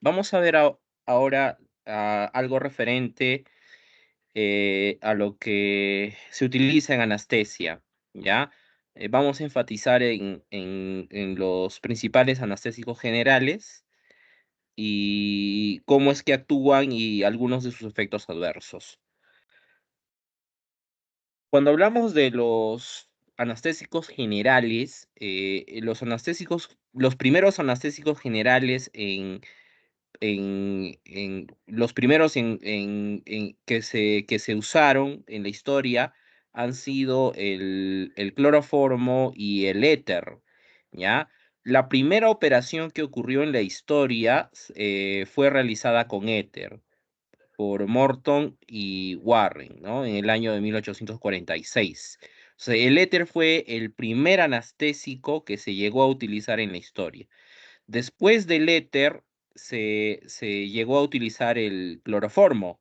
Vamos a ver ahora algo referente a lo que se utiliza en anestesia, ¿ya? Vamos a enfatizar en los principales anestésicos generales y cómo es que actúan y algunos de sus efectos adversos. Cuando hablamos de los anestésicos generales, los primeros anestésicos generales en los primeros que se usaron en la historia han sido el cloroformo y el éter, ¿ya? La primera operación que ocurrió en la historia fue realizada con éter por Morton y Warren, ¿no? En el año de 1846. O sea, el éter fue el primer anestésico que se llegó a utilizar en la historia. Después del éter se llegó a utilizar el cloroformo,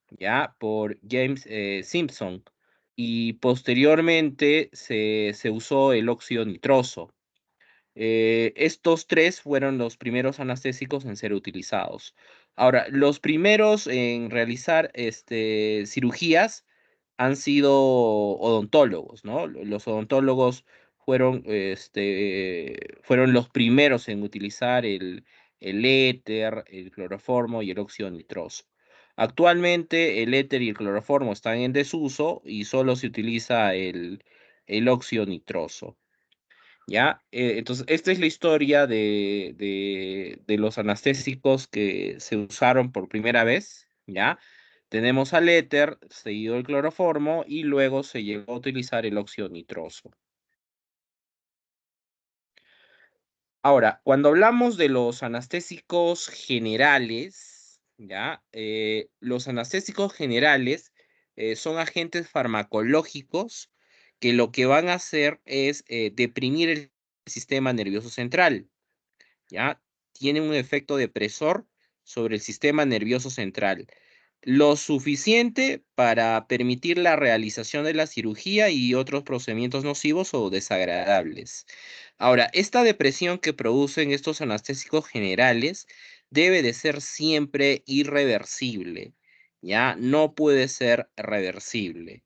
ya, por James Simpson, y posteriormente se usó el óxido nitroso. Estos tres fueron los primeros anestésicos en ser utilizados. Ahora, los primeros en realizar cirugías han sido odontólogos, ¿no? Los odontólogos fueron los primeros en utilizar el éter, el cloroformo y el óxido nitroso. Actualmente el éter y el cloroformo están en desuso y solo se utiliza el óxido nitroso. ¿Ya? Entonces, esta es la historia de los anestésicos que se usaron por primera vez, ¿ya? Tenemos al éter, seguido el cloroformo, y luego se llegó a utilizar el óxido nitroso. Ahora, cuando hablamos de los anestésicos generales, ¿ya? Los anestésicos generales son agentes farmacológicos que lo que van a hacer es deprimir el sistema nervioso central. ¿Ya? Tiene un efecto depresor sobre el sistema nervioso central, lo suficiente para permitir la realización de la cirugía y otros procedimientos nocivos o desagradables. Ahora, esta depresión que producen estos anestésicos generales debe de ser siempre irreversible, ¿ya? No puede ser reversible.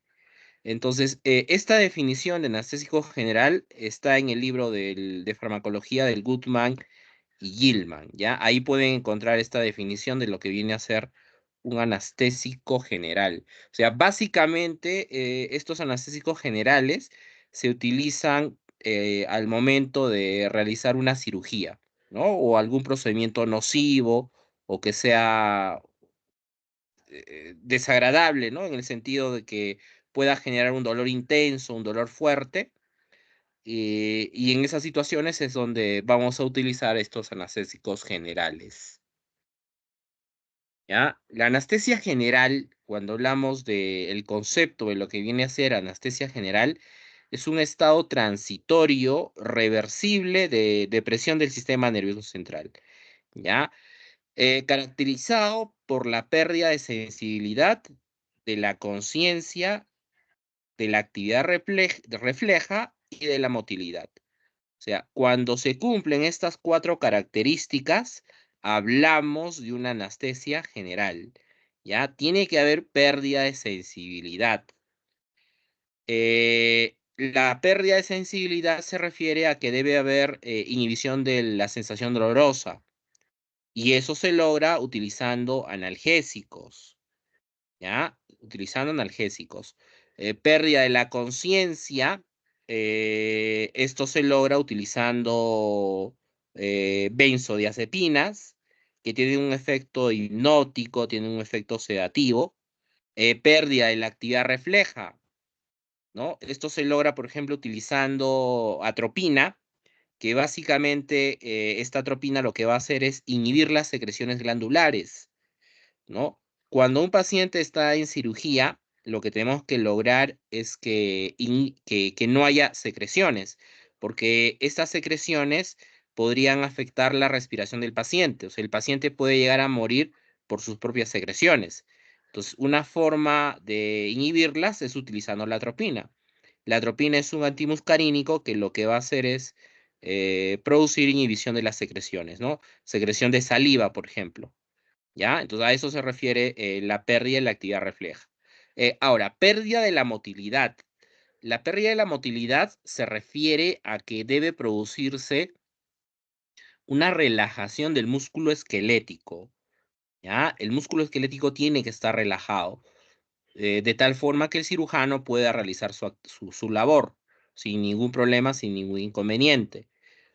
Entonces, esta definición de anestésico general está en el libro de farmacología del Goodman y Gilman, ¿ya? Ahí pueden encontrar esta definición de lo que viene a ser un anestésico general. O sea, básicamente estos anestésicos generales se utilizan al momento de realizar una cirugía, ¿no? O algún procedimiento nocivo o que sea desagradable, ¿no? En el sentido de que pueda generar un dolor intenso, un dolor fuerte, y en esas situaciones es donde vamos a utilizar estos anestésicos generales, ¿ya? La anestesia general, cuando hablamos del concepto de lo que viene a ser anestesia general, es un estado transitorio, reversible de depresión del sistema nervioso central, ¿ya? Caracterizado por la pérdida de sensibilidad, de la conciencia, de la actividad refleja y de la motilidad. O sea, cuando se cumplen estas cuatro características, hablamos de una anestesia general. Ya tiene que haber pérdida de sensibilidad. La pérdida de sensibilidad se refiere a que debe haber inhibición de la sensación dolorosa y eso se logra utilizando analgésicos, ¿ya? Utilizando analgésicos. Pérdida de la conciencia, esto se logra utilizando benzodiazepinas, que tienen un efecto hipnótico, tienen un efecto sedativo. Pérdida de la actividad refleja, ¿no? Esto se logra, por ejemplo, utilizando atropina, que básicamente esta atropina lo que va a hacer es inhibir las secreciones glandulares, ¿no? Cuando un paciente está en cirugía, lo que tenemos que lograr es que no haya secreciones, porque estas secreciones podrían afectar la respiración del paciente. O sea, el paciente puede llegar a morir por sus propias secreciones. Entonces, una forma de inhibirlas es utilizando la atropina. La atropina es un antimuscarínico que lo que va a hacer es producir inhibición de las secreciones, ¿no? Secreción de saliva, por ejemplo, ¿ya? Entonces a eso se refiere la pérdida de la actividad refleja. Ahora, pérdida de la motilidad. La pérdida de la motilidad se refiere a que debe producirse una relajación del músculo esquelético, ¿ya? El músculo esquelético tiene que estar relajado, de tal forma que el cirujano pueda realizar su labor sin ningún problema, sin ningún inconveniente.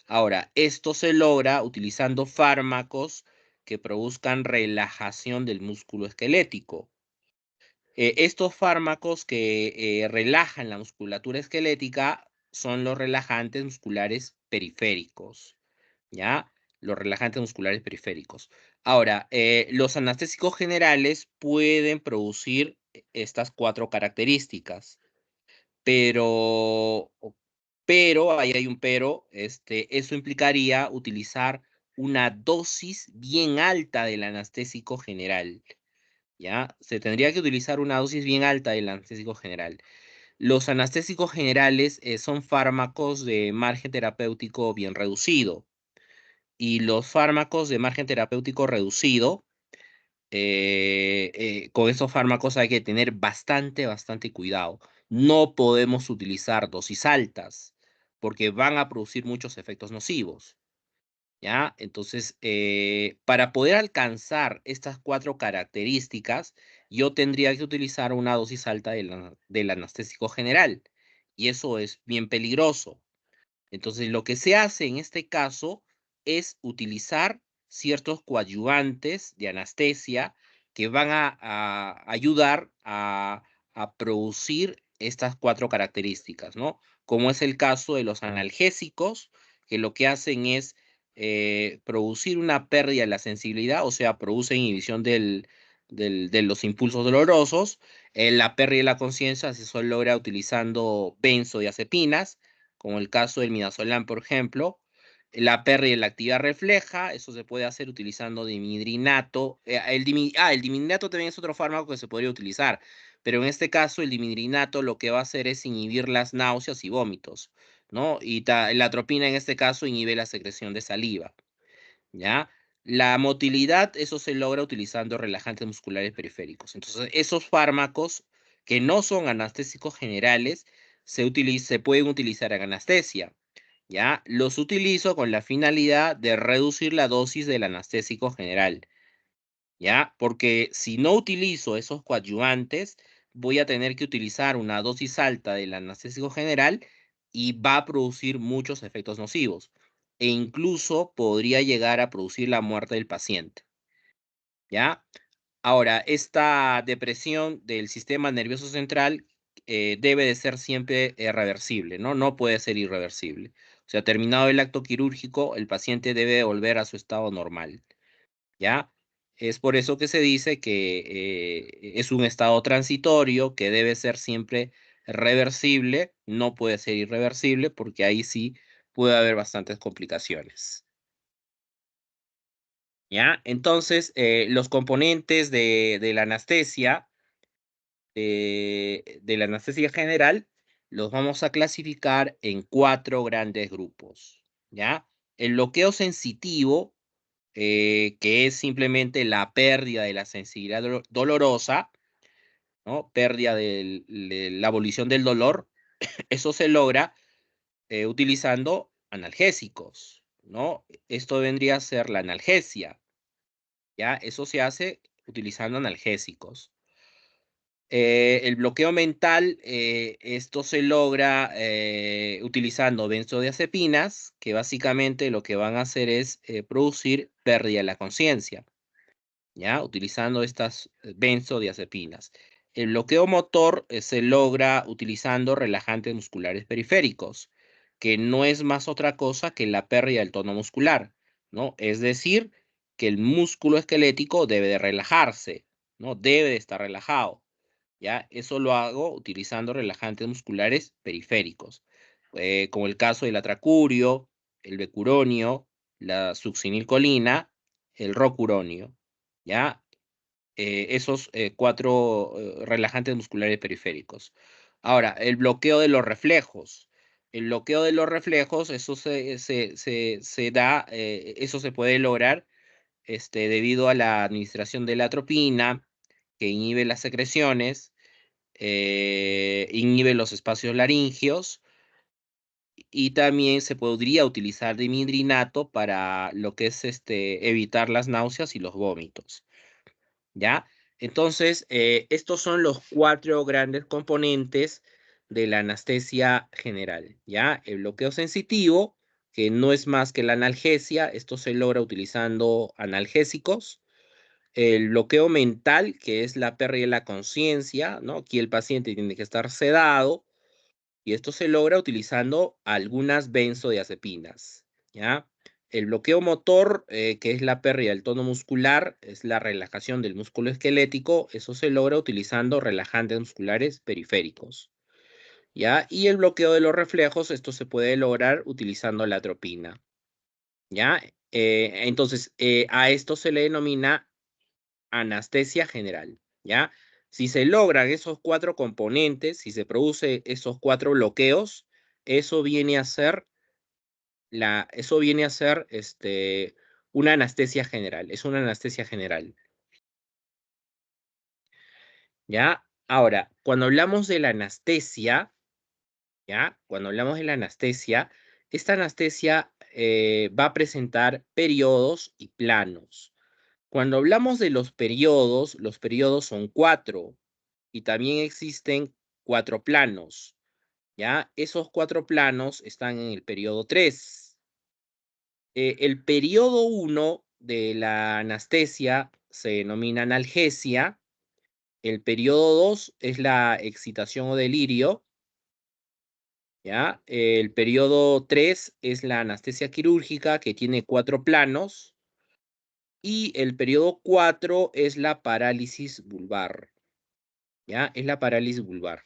Ahora, esto se logra utilizando fármacos que produzcan relajación del músculo esquelético. Estos fármacos que relajan la musculatura esquelética son los relajantes musculares periféricos, ¿ya? Los relajantes musculares periféricos. Ahora, los anestésicos generales pueden producir estas cuatro características, pero, ahí hay un pero, eso implicaría utilizar una dosis bien alta del anestésico general, ¿ya? Se tendría que utilizar una dosis bien alta del anestésico general. Los anestésicos generales son fármacos de margen terapéutico bien reducido. Y los fármacos de margen terapéutico reducido, con esos fármacos hay que tener bastante cuidado. No podemos utilizar dosis altas porque van a producir muchos efectos nocivos. ¿Ya? Entonces, para poder alcanzar estas cuatro características, yo tendría que utilizar una dosis alta del anestésico general. Y eso es bien peligroso. Entonces, lo que se hace en este caso es utilizar ciertos coadyuvantes de anestesia que van a ayudar a producir estas cuatro características, ¿no? Como es el caso de los analgésicos, que lo que hacen es producir una pérdida de la sensibilidad, o sea, producen inhibición de los impulsos dolorosos. La pérdida de la conciencia se logra utilizando benzodiazepinas, como el caso del midazolam, por ejemplo. La pérdida de la actividad refleja, eso se puede hacer utilizando dimidrinato. El dimidrinato también es otro fármaco que se podría utilizar, pero en este caso el dimidrinato lo que va a hacer es inhibir las náuseas y vómitos, ¿no? Y la atropina en este caso inhibe la secreción de saliva, ¿ya? La motilidad, eso se logra utilizando relajantes musculares periféricos. Entonces, esos fármacos que no son anestésicos generales se pueden utilizar en anestesia, ¿ya? Los utilizo con la finalidad de reducir la dosis del anestésico general, ¿ya? Porque si no utilizo esos coadyuvantes, voy a tener que utilizar una dosis alta del anestésico general y va a producir muchos efectos nocivos. E incluso podría llegar a producir la muerte del paciente, ¿ya? Ahora, esta depresión del sistema nervioso central debe de ser siempre reversible, ¿no? No puede ser irreversible. O sea, terminado el acto quirúrgico, el paciente debe volver a su estado normal, ¿ya? Es por eso que se dice que es un estado transitorio que debe ser siempre reversible, no puede ser irreversible, porque ahí sí puede haber bastantes complicaciones, ¿ya? Entonces, los componentes de la anestesia, de la anestesia general, los vamos a clasificar en cuatro grandes grupos, ¿ya? El bloqueo sensitivo, que es simplemente la pérdida de la sensibilidad dolorosa, ¿no? Pérdida de la abolición del dolor, eso se logra utilizando analgésicos, ¿no? Esto vendría a ser la analgesia, ¿ya? Eso se hace utilizando analgésicos. El bloqueo mental, esto se logra utilizando benzodiazepinas, que básicamente lo que van a hacer es producir pérdida de la conciencia, ¿ya? Utilizando estas benzodiazepinas. El bloqueo motor se logra utilizando relajantes musculares periféricos, que no es más otra cosa que la pérdida del tono muscular, ¿no? Es decir, que el músculo esquelético debe de relajarse, ¿no? Debe de estar relajado, ¿ya? Eso lo hago utilizando relajantes musculares periféricos, como el caso del atracurio, el becuronio, la succinilcolina, el rocuronio, ¿ya? Esos cuatro relajantes musculares periféricos. Ahora, el bloqueo de los reflejos. El bloqueo de los reflejos, eso se da, eso se puede lograr debido a la administración de la atropina, que inhibe las secreciones, inhibe los espacios laringeos, y también se podría utilizar dimidrinato para lo que es evitar las náuseas y los vómitos, ¿ya? Entonces, estos son los 4 grandes componentes de la anestesia general, ¿ya? El bloqueo sensitivo, que no es más que la analgesia, esto se logra utilizando analgésicos. El bloqueo mental, que es la pérdida de la conciencia, ¿no? Aquí el paciente tiene que estar sedado, y esto se logra utilizando algunas benzodiazepinas, ¿ya? El bloqueo motor, que es la pérdida del tono muscular, es la relajación del músculo esquelético, eso se logra utilizando relajantes musculares periféricos, ¿ya? Y el bloqueo de los reflejos, esto se puede lograr utilizando la atropina, ¿ya? Entonces, a esto se le denomina anestesia general, ¿ya? Si se logran esos 4 componentes, si se produce esos 4 bloqueos, eso viene a ser una anestesia general, es una anestesia general, ¿ya? Ahora, cuando hablamos de la anestesia, ¿ya? Cuando hablamos de la anestesia, esta anestesia va a presentar periodos y planos. Cuando hablamos de los periodos son 4 y también existen 4 planos, ¿ya? Esos 4 planos están en el periodo 3. El periodo 1 de la anestesia se denomina analgesia, el periodo 2 es la excitación o delirio, ¿ya? El periodo 3 es la anestesia quirúrgica, que tiene 4 planos, y el periodo 4 es la parálisis vulvar, ¿ya? Es la parálisis vulvar.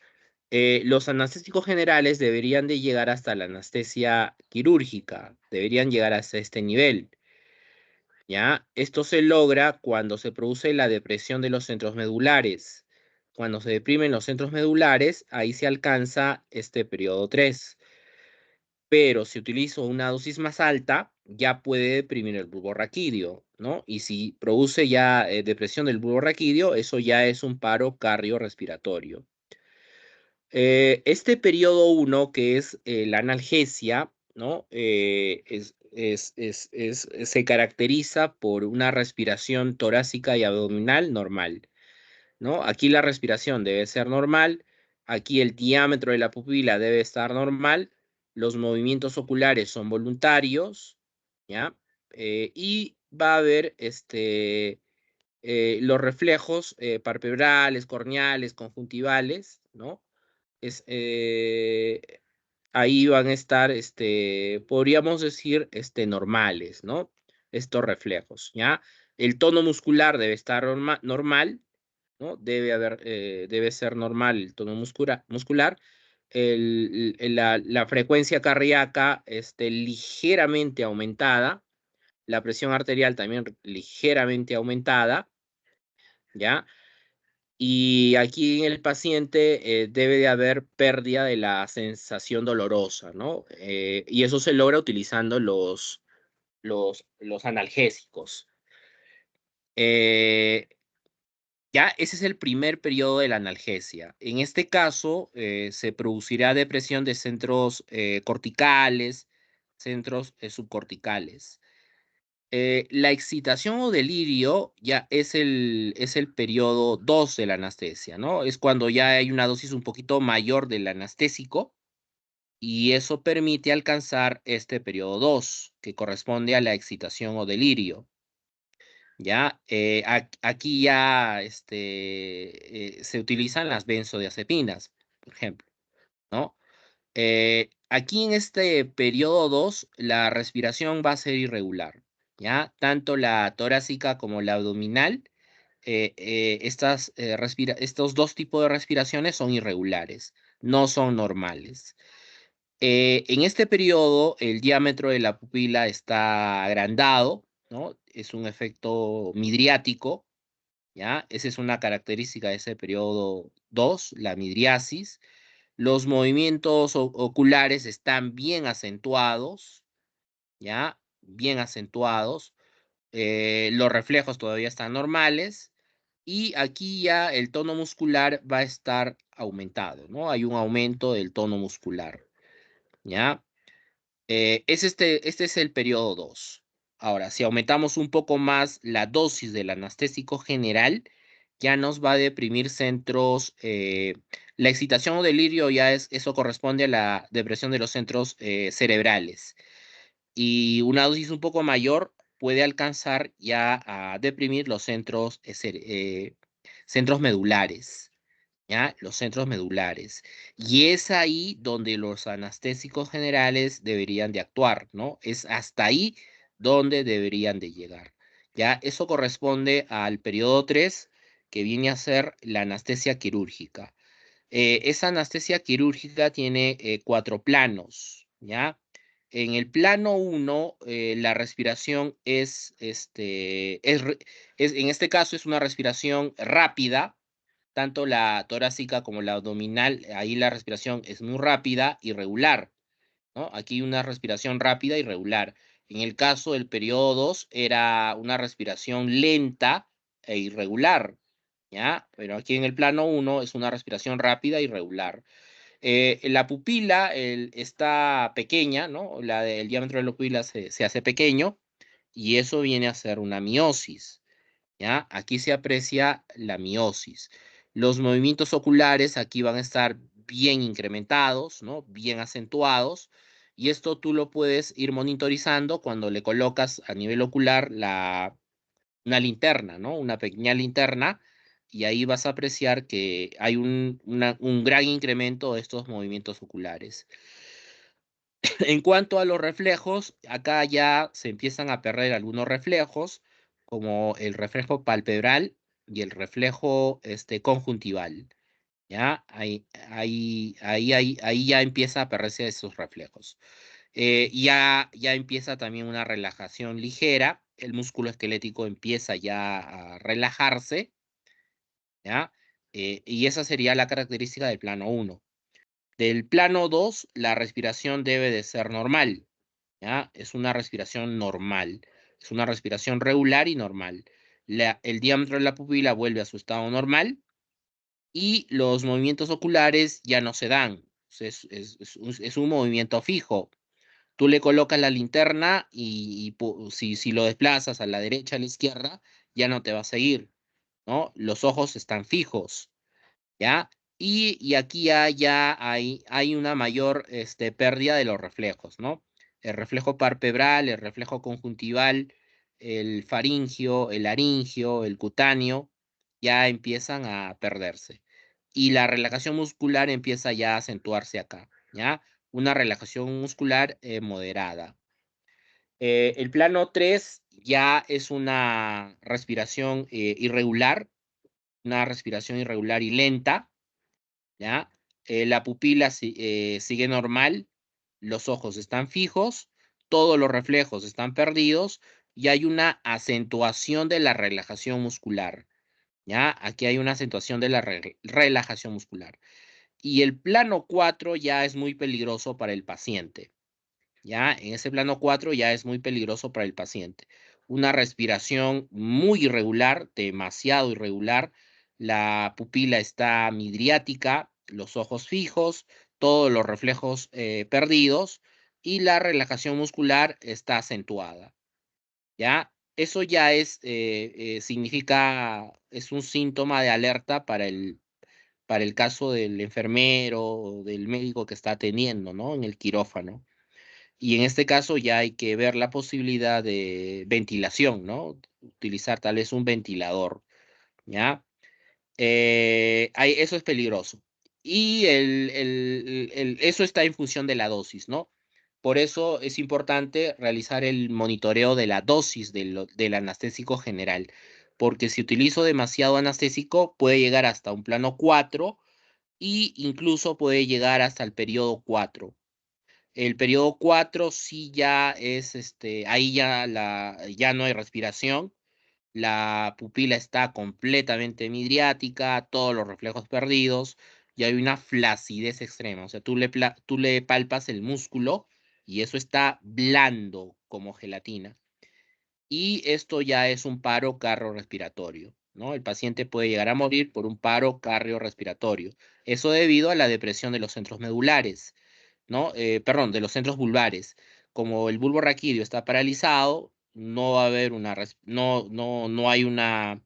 Los anestésicos generales deberían de llegar hasta la anestesia quirúrgica, deberían llegar hasta este nivel, ¿ya? Esto se logra cuando se produce la depresión de los centros medulares. Cuando se deprimen los centros medulares, ahí se alcanza este periodo 3. Pero si utilizo una dosis más alta, ya puede deprimir el bulbo raquídeo, ¿no? Y si produce ya depresión del bulbo raquídeo, eso ya es un paro cardiorrespiratorio. Este periodo 1, que es la analgesia, ¿no? Se caracteriza por una respiración torácica y abdominal normal, ¿no? Aquí la respiración debe ser normal, aquí el diámetro de la pupila debe estar normal, los movimientos oculares son voluntarios, ¿ya? Y va a haber los reflejos palpebrales, corneales, conjuntivales, ¿no? Es, ahí van a estar, podríamos decir, normales, ¿no? Estos reflejos, ¿ya? El tono muscular debe estar normal, ¿no? Debe ser normal el tono muscular. La frecuencia cardíaca ligeramente aumentada, la presión arterial también ligeramente aumentada, ¿ya? Y aquí en el paciente debe de haber pérdida de la sensación dolorosa, ¿no? Y eso se logra utilizando los analgésicos. Eh, Ya, ese es el primer periodo de la analgesia. En este caso, se producirá depresión de centros corticales, centros subcorticales. La excitación o delirio ya es el periodo 2 de la anestesia, ¿no? Es cuando ya hay una dosis un poquito mayor del anestésico y eso permite alcanzar este periodo 2, que corresponde a la excitación o delirio. ¿Ya? Aquí ya se utilizan las benzodiazepinas, por ejemplo, ¿no? Aquí en este periodo 2, la respiración va a ser irregular, ¿ya? Tanto la torácica como la abdominal, estos dos tipos de respiraciones son irregulares, no son normales. En este periodo, el diámetro de la pupila está agrandado, ¿no? Es un efecto midriático, ¿ya? Esa es una característica de ese periodo 2, la midriasis. Los movimientos oculares están bien acentuados, ¿ya? Bien acentuados. Los reflejos todavía están normales. Y aquí ya el tono muscular va a estar aumentado, ¿no? Hay un aumento del tono muscular, ¿ya? Este es el periodo 2. Ahora, si aumentamos un poco más la dosis del anestésico general, ya nos va a deprimir centros. La excitación o delirio eso corresponde a la depresión de los centros cerebrales. Y una dosis un poco mayor puede alcanzar ya a deprimir los centros medulares. ¿Ya? Los centros medulares. Y es ahí donde los anestésicos generales deberían de actuar, ¿no? Es hasta ahí donde deberían de llegar. ¿Ya? Eso corresponde al periodo 3, que viene a ser la anestesia quirúrgica. Esa anestesia quirúrgica tiene 4 planos, ¿ya? En el plano 1, la respiración en este caso es una respiración rápida, tanto la torácica como la abdominal. Ahí la respiración es muy rápida y regular, ¿no? Aquí una respiración rápida y regular. En el caso del periodo 2 era una respiración lenta e irregular, ¿ya? Pero aquí en el plano 1 es una respiración rápida y regular. La pupila está pequeña, ¿no? El diámetro de la pupila se hace pequeño y eso viene a ser una miosis. ¿Ya? Aquí se aprecia la miosis. Los movimientos oculares aquí van a estar bien incrementados, ¿no? Bien acentuados. Y esto tú lo puedes ir monitorizando cuando le colocas a nivel ocular una linterna, ¿no? Una pequeña linterna. Y ahí vas a apreciar que hay un gran incremento de estos movimientos oculares. En cuanto a los reflejos, acá ya se empiezan a perder algunos reflejos, como el reflejo palpebral y el reflejo conjuntival. ¿Ya? Ahí ya empieza a perderse esos reflejos. Ya empieza también una relajación ligera, el músculo esquelético empieza ya a relajarse, ¿ya? Y esa sería la característica del plano 1. Del plano 2, la respiración debe de ser normal. ¿Ya? Es una respiración normal, es una respiración regular y normal. El diámetro de la pupila vuelve a su estado normal y los movimientos oculares ya no se dan. Es un movimiento fijo. Tú le colocas la linterna si lo desplazas a la derecha, a la izquierda, ya no te va a seguir, ¿no? Los ojos están fijos. ¿Ya? Y aquí ya hay una mayor pérdida de los reflejos, ¿no? El reflejo palpebral, el reflejo conjuntival, el faringio, el laringio, el cutáneo, ya empiezan a perderse. Y la relajación muscular empieza ya a acentuarse acá, ¿ya? Una relajación muscular moderada. El plano 3 ya es una respiración irregular, una respiración irregular y lenta, ¿ya? La pupila sigue normal, los ojos están fijos, todos los reflejos están perdidos y hay una acentuación de la relajación muscular, ¿ya? Aquí hay una acentuación de la relajación muscular. Y el plano 4 ya es muy peligroso para el paciente, ¿ya? En ese plano 4 ya es muy peligroso para el paciente. Una respiración muy irregular, demasiado irregular. La pupila está midriática, los ojos fijos, todos los reflejos perdidos y la relajación muscular está acentuada, ¿ya? Eso ya es un síntoma de alerta para el caso del enfermero o del médico que está atendiendo, ¿no? En el quirófano. Y en este caso ya hay que ver la posibilidad de ventilación, ¿no? Utilizar tal vez un ventilador, ¿ya? Eso es peligroso. Y eso está en función de la dosis, ¿no? Por eso es importante realizar el monitoreo de la dosis del anestésico general, porque si utilizo demasiado anestésico puede llegar hasta un plano 4 y incluso puede llegar hasta el periodo 4. El periodo 4 sí ya es, ahí ya no hay respiración, la pupila está completamente midriática, todos los reflejos perdidos, y hay una flacidez extrema. O sea, tú le palpas el músculo y eso está blando como gelatina. Y esto ya es un paro cardiorrespiratorio, ¿no? El paciente puede llegar a morir por un paro cardiorrespiratorio. Eso debido a la depresión de los centros medulares, ¿no? Perdón, de los centros vulvares. Como el bulbo raquídeo está paralizado, no va a haber no hay una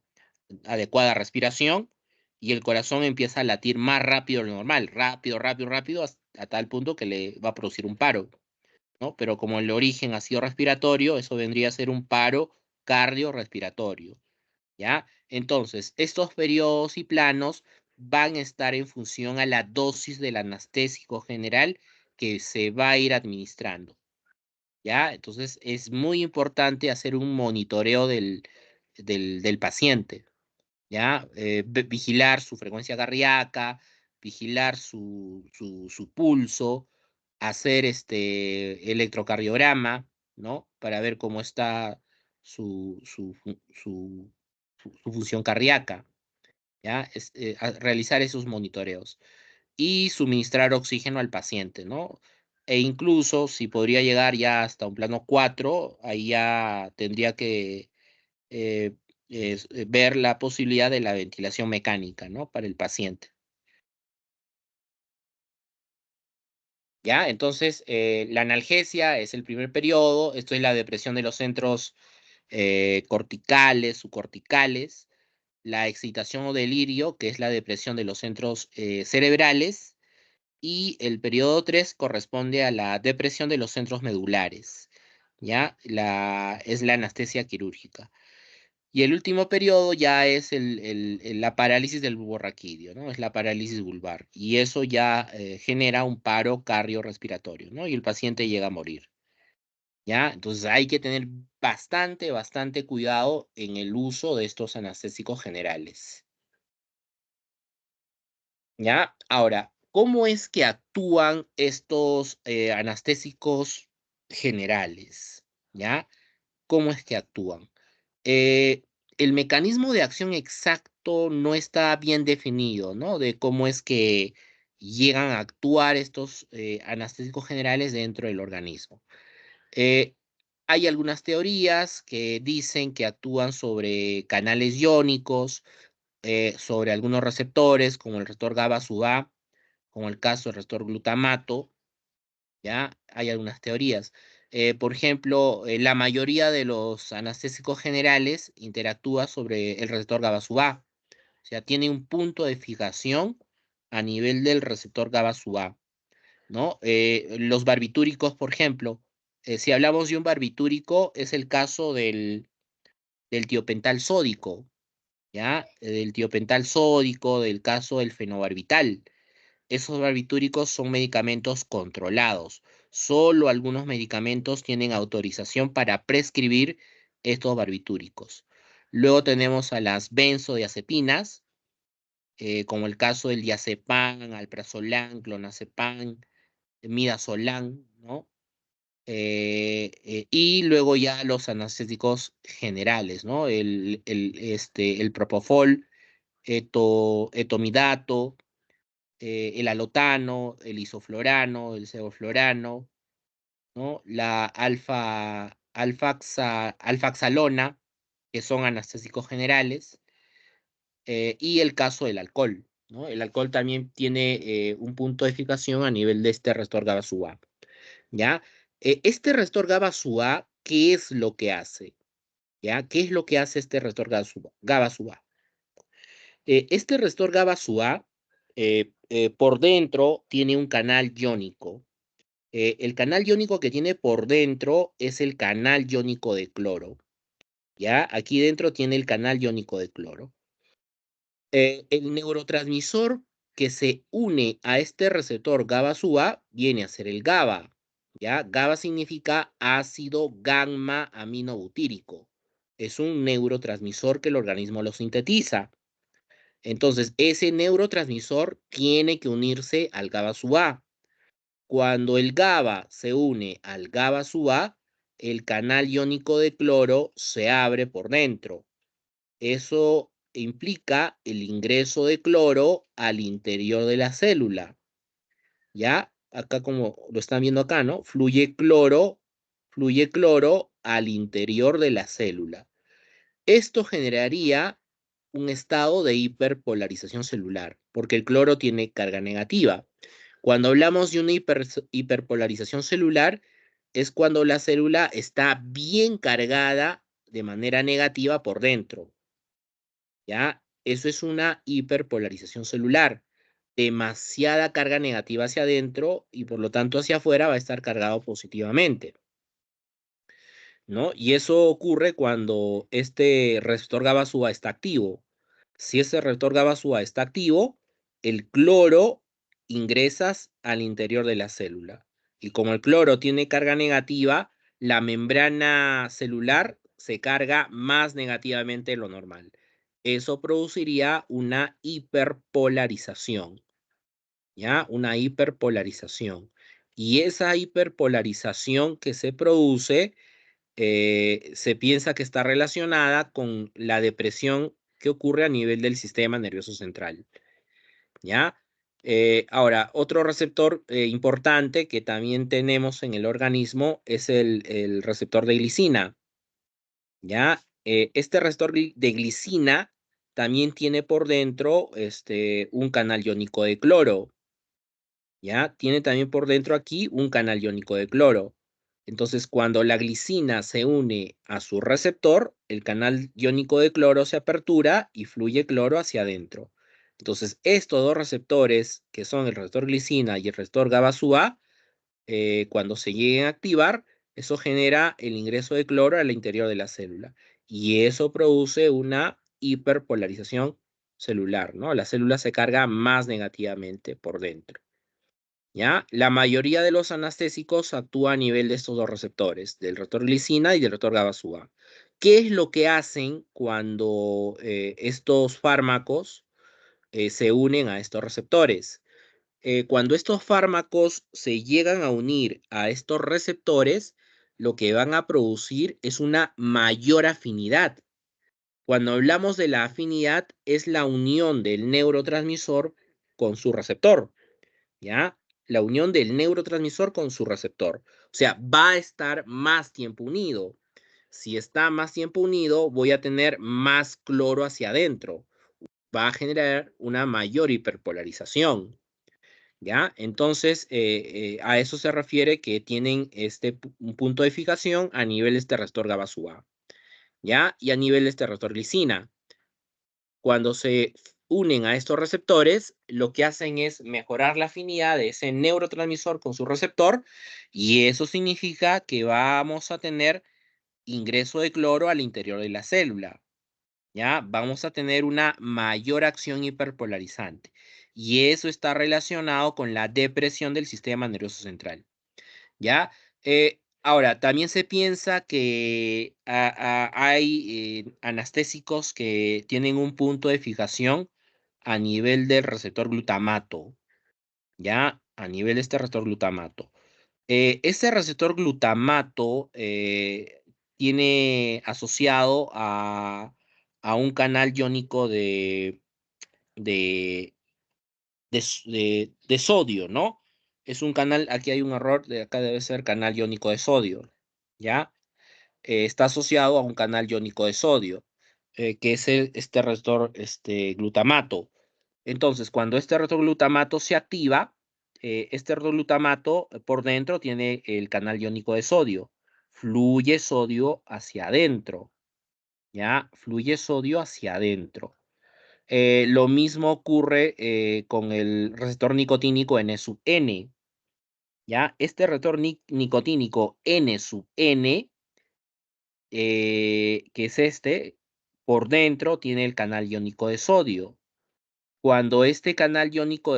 adecuada respiración y el corazón empieza a latir más rápido de lo normal, rápido, rápido, rápido, a tal punto que le va a producir un paro, ¿no? Pero como el origen ha sido respiratorio, eso vendría a ser un paro cardiorrespiratorio, ¿ya? Entonces, estos periodos y planos van a estar en función a la dosis del anestésico general que se va a ir administrando, ¿ya? Entonces, es muy importante hacer un monitoreo del paciente, ¿ya? Vigilar su frecuencia cardíaca, vigilar su pulso, hacer electrocardiograma, ¿no? Para ver cómo está su función cardíaca, ¿ya? Realizar esos monitoreos y suministrar oxígeno al paciente, ¿no? E incluso si podría llegar ya hasta un plano 4, ahí ya tendría que eh, ver la posibilidad de la ventilación mecánica, ¿no? Para el paciente. ¿Ya? Entonces, la analgesia es el primer periodo, esto es la depresión de los centros corticales, subcorticales, la excitación o delirio, que es la depresión de los centros cerebrales, y el periodo 3 corresponde a la depresión de los centros medulares, ¿ya? Es la anestesia quirúrgica. Y el último periodo ya es la parálisis del bulbo raquídeo, ¿no? Es la parálisis vulvar. Y eso ya genera un paro cardiorrespiratorio, ¿no? Y el paciente llega a morir, ¿ya? Entonces hay que tener bastante, bastante cuidado en el uso de estos anestésicos generales, ¿ya? Ahora, ¿cómo es que actúan estos anestésicos generales, ¿ya? ¿Cómo es que actúan? Eh, el mecanismo de acción exacto no está bien definido, ¿no? De cómo es que llegan a actuar estos anestésicos generales dentro del organismo. Eh, hay algunas teorías que dicen que actúan sobre canales iónicos, sobre algunos receptores, como el receptor GABA-SUA, como el caso del receptor glutamato, ¿ya? Hay algunas teorías. Por ejemplo, la mayoría de los anestésicos generales interactúa sobre el receptor GABA-SUA. O sea, tiene un punto de fijación a nivel del receptor GABA-SUA, ¿no? Los barbitúricos, por ejemplo, si hablamos de un barbitúrico, es el caso del tiopental sódico, ¿ya? Del tiopental sódico, del caso del fenobarbital. Esos barbitúricos son medicamentos controlados. Solo algunos medicamentos tienen autorización para prescribir estos barbitúricos. Luego tenemos a las benzodiazepinas, como el caso del diazepam, alprazolam, clonazepam, midazolam, ¿no? Y luego ya los anestésicos generales, ¿no? El propofol, etomidato, el alotano, el isoflorano, el sevoflorano, ¿no? La alfaxalona, que son anestésicos generales, y el caso del alcohol, ¿no? El alcohol también tiene un punto de eficacia a nivel de este receptor GABA-SUA, ¿ya? Este receptor GABA-SUA, ¿qué es lo que hace? ¿Ya? ¿Qué es lo que hace este receptor GABA-SUA? Este receptor GABA-SUA por dentro tiene un canal iónico. El canal iónico que tiene por dentro es el canal iónico de cloro. ¿Ya? Aquí dentro tiene el canal iónico de cloro. El neurotransmisor que se une a este receptor GABA-SUA viene a ser el GABA. ¿Ya? GABA significa ácido gamma aminobutírico. Es un neurotransmisor que el organismo lo sintetiza. Entonces, ese neurotransmisor tiene que unirse al GABA-SUA. Cuando el GABA se une al GABA-SUA, el canal iónico de cloro se abre por dentro. Eso implica el ingreso de cloro al interior de la célula. ¿Ya? Acá como lo están viendo acá, ¿no? Fluye cloro al interior de la célula. Esto generaría un estado de hiperpolarización celular, porque el cloro tiene carga negativa. Cuando hablamos de una hiperpolarización celular, es cuando la célula está bien cargada de manera negativa por dentro. ¿Ya? Eso es una hiperpolarización celular. Demasiada carga negativa hacia adentro y por lo tanto hacia afuera va a estar cargado positivamente, ¿no? Y eso ocurre cuando este receptor GABA-SUA está activo. Si ese receptor GABA-SUA está activo, el cloro ingresas al interior de la célula. Y como el cloro tiene carga negativa, la membrana celular se carga más negativamente de lo normal. Eso produciría una hiperpolarización, ¿ya? Una hiperpolarización. Y esa hiperpolarización que se produce se piensa que está relacionada con la depresión que ocurre a nivel del sistema nervioso central, ¿ya? Ahora, otro receptor importante que también tenemos en el organismo es el receptor de glicina, ¿ya? Este receptor de glicina también tiene por dentro un canal iónico de cloro, ¿ya? Tiene también por dentro aquí un canal iónico de cloro. Entonces, cuando la glicina se une a su receptor, el canal iónico de cloro se apertura y fluye cloro hacia adentro. Entonces, estos dos receptores, que son el receptor glicina y el receptor GABA-SUA, cuando se lleguen a activar, eso genera el ingreso de cloro al interior de la célula. Y eso produce una hiperpolarización celular, ¿no? La célula se carga más negativamente por dentro. ¿Ya? La mayoría de los anestésicos actúa a nivel de estos dos receptores, del receptor glicina y del receptor GABA-SUA. ¿Qué es lo que hacen cuando estos fármacos se unen a estos receptores? Cuando estos fármacos se llegan a unir a estos receptores, lo que van a producir es una mayor afinidad. Cuando hablamos de la afinidad, es la unión del neurotransmisor con su receptor. ¿Ya? La unión del neurotransmisor con su receptor. O sea, va a estar más tiempo unido. Si está más tiempo unido, voy a tener más cloro hacia adentro. Va a generar una mayor hiperpolarización. ¿Ya? Entonces, a eso se refiere que tienen un punto de fijación a nivel de este receptor GABA-SUA. ¿Ya? Y a nivel de este receptor glicina. Cuando se unen a estos receptores, lo que hacen es mejorar la afinidad de ese neurotransmisor con su receptor y eso significa que vamos a tener ingreso de cloro al interior de la célula. ¿Ya? Vamos a tener una mayor acción hiperpolarizante y eso está relacionado con la depresión del sistema nervioso central. ¿Ya? Ahora, también se piensa que hay anestésicos que tienen un punto de fijación a nivel del receptor glutamato, ¿ya? A nivel de este receptor glutamato. Este receptor glutamato tiene asociado a un canal iónico de, de sodio, ¿no? Es un canal, aquí hay un error, de acá debe ser canal iónico de sodio, ¿ya? Está asociado a un canal iónico de sodio, que es este receptor glutamato. Entonces, cuando este receptor glutamato se activa, este receptor glutamato por dentro tiene el canal iónico de sodio. Fluye sodio hacia adentro, ¿ya? Fluye sodio hacia adentro. Lo mismo ocurre con el receptor nicotínico N-N, ¿ya? Este receptor nicotínico N, que es por dentro tiene el canal iónico de sodio. Cuando este canal iónico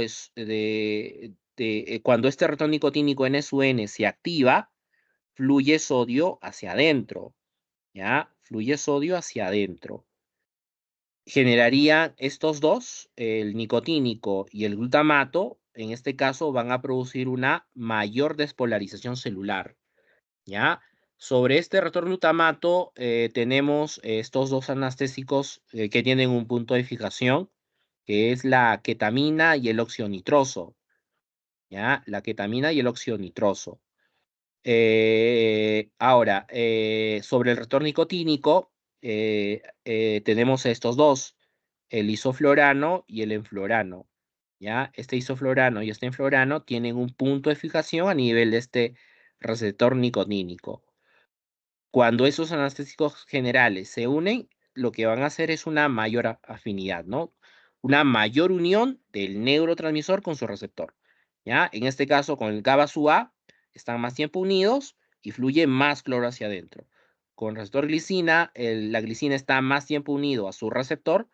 cuando este receptor nicotínico N se activa, fluye sodio hacia adentro, ¿ya? Fluye sodio hacia adentro. Generarían estos dos, el nicotínico y el glutamato, en este caso van a producir una mayor despolarización celular, ¿ya? Sobre este retorglutamato tenemos estos dos anestésicos que tienen un punto de fijación, que es la ketamina y el óxido nitroso, ¿ya? La ketamina y el óxido nitroso. Ahora, sobre el receptor nicotínico, tenemos estos dos, el isoflorano y el enflorano, ¿ya? Este isoflorano y este enflorano tienen un punto de fijación a nivel de este receptor nicotínico. Cuando esos anestésicos generales se unen, lo que van a hacer es una mayor afinidad, ¿no? Una mayor unión del neurotransmisor con su receptor, ¿ya? En este caso, con el GABA-SUA, están más tiempo unidos y fluye más cloro hacia adentro. Con el receptor glicina, la glicina está más tiempo unido a su receptor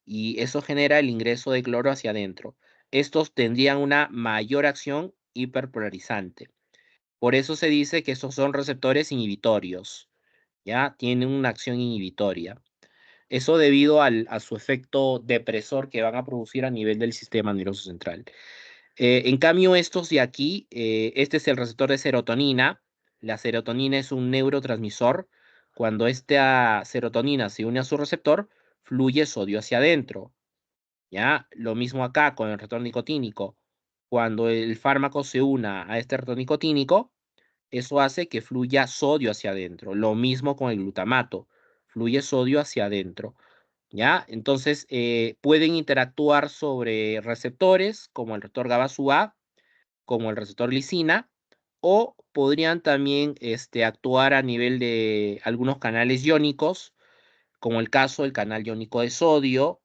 y eso genera el ingreso de cloro hacia adentro. Estos tendrían una mayor acción hiperpolarizante. Por eso se dice que estos son receptores inhibitorios, ¿ya? Tienen una acción inhibitoria. Eso debido a su efecto depresor que van a producir a nivel del sistema nervioso central. En cambio, estos de aquí, este es el receptor de serotonina. La serotonina es un neurotransmisor. Cuando esta serotonina se une a su receptor, fluye sodio hacia adentro, ¿ya? Lo mismo acá con el receptor nicotínico. Cuando el fármaco se una a este receptor nicotínico, eso hace que fluya sodio hacia adentro. Lo mismo con el glutamato, fluye sodio hacia adentro, ¿ya? Entonces, pueden interactuar sobre receptores como el receptor GABA-SUA, como el receptor lisina, o podrían también actuar a nivel de algunos canales iónicos, como el caso del canal iónico de sodio,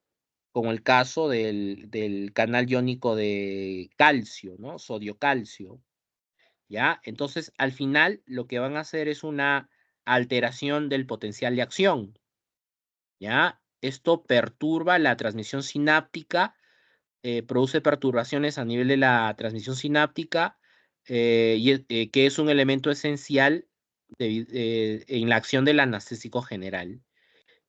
como el caso del canal iónico de calcio, ¿no? Sodio-calcio. ¿Ya? Entonces, al final, lo que van a hacer es una alteración del potencial de acción, ¿ya? Esto perturba la transmisión sináptica, produce perturbaciones a nivel de la transmisión sináptica, que es un elemento esencial en la acción del anestésico general,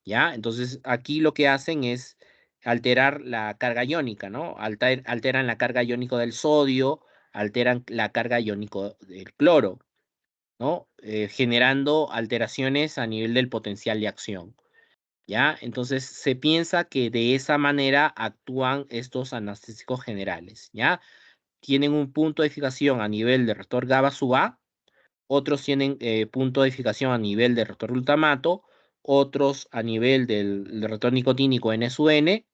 ¿ya? Entonces, aquí lo que hacen es alterar la carga iónica, ¿no? Alteran la carga iónica del sodio, alteran la carga iónica del cloro, ¿no? Generando alteraciones a nivel del potencial de acción, ¿ya? Entonces se piensa que de esa manera actúan estos anestésicos generales, ¿ya? Tienen un punto de fijación a nivel de receptor GABA-SUA, otros tienen punto de fijación a nivel de receptor glutamato, otros a nivel del receptor nicotínico N-N,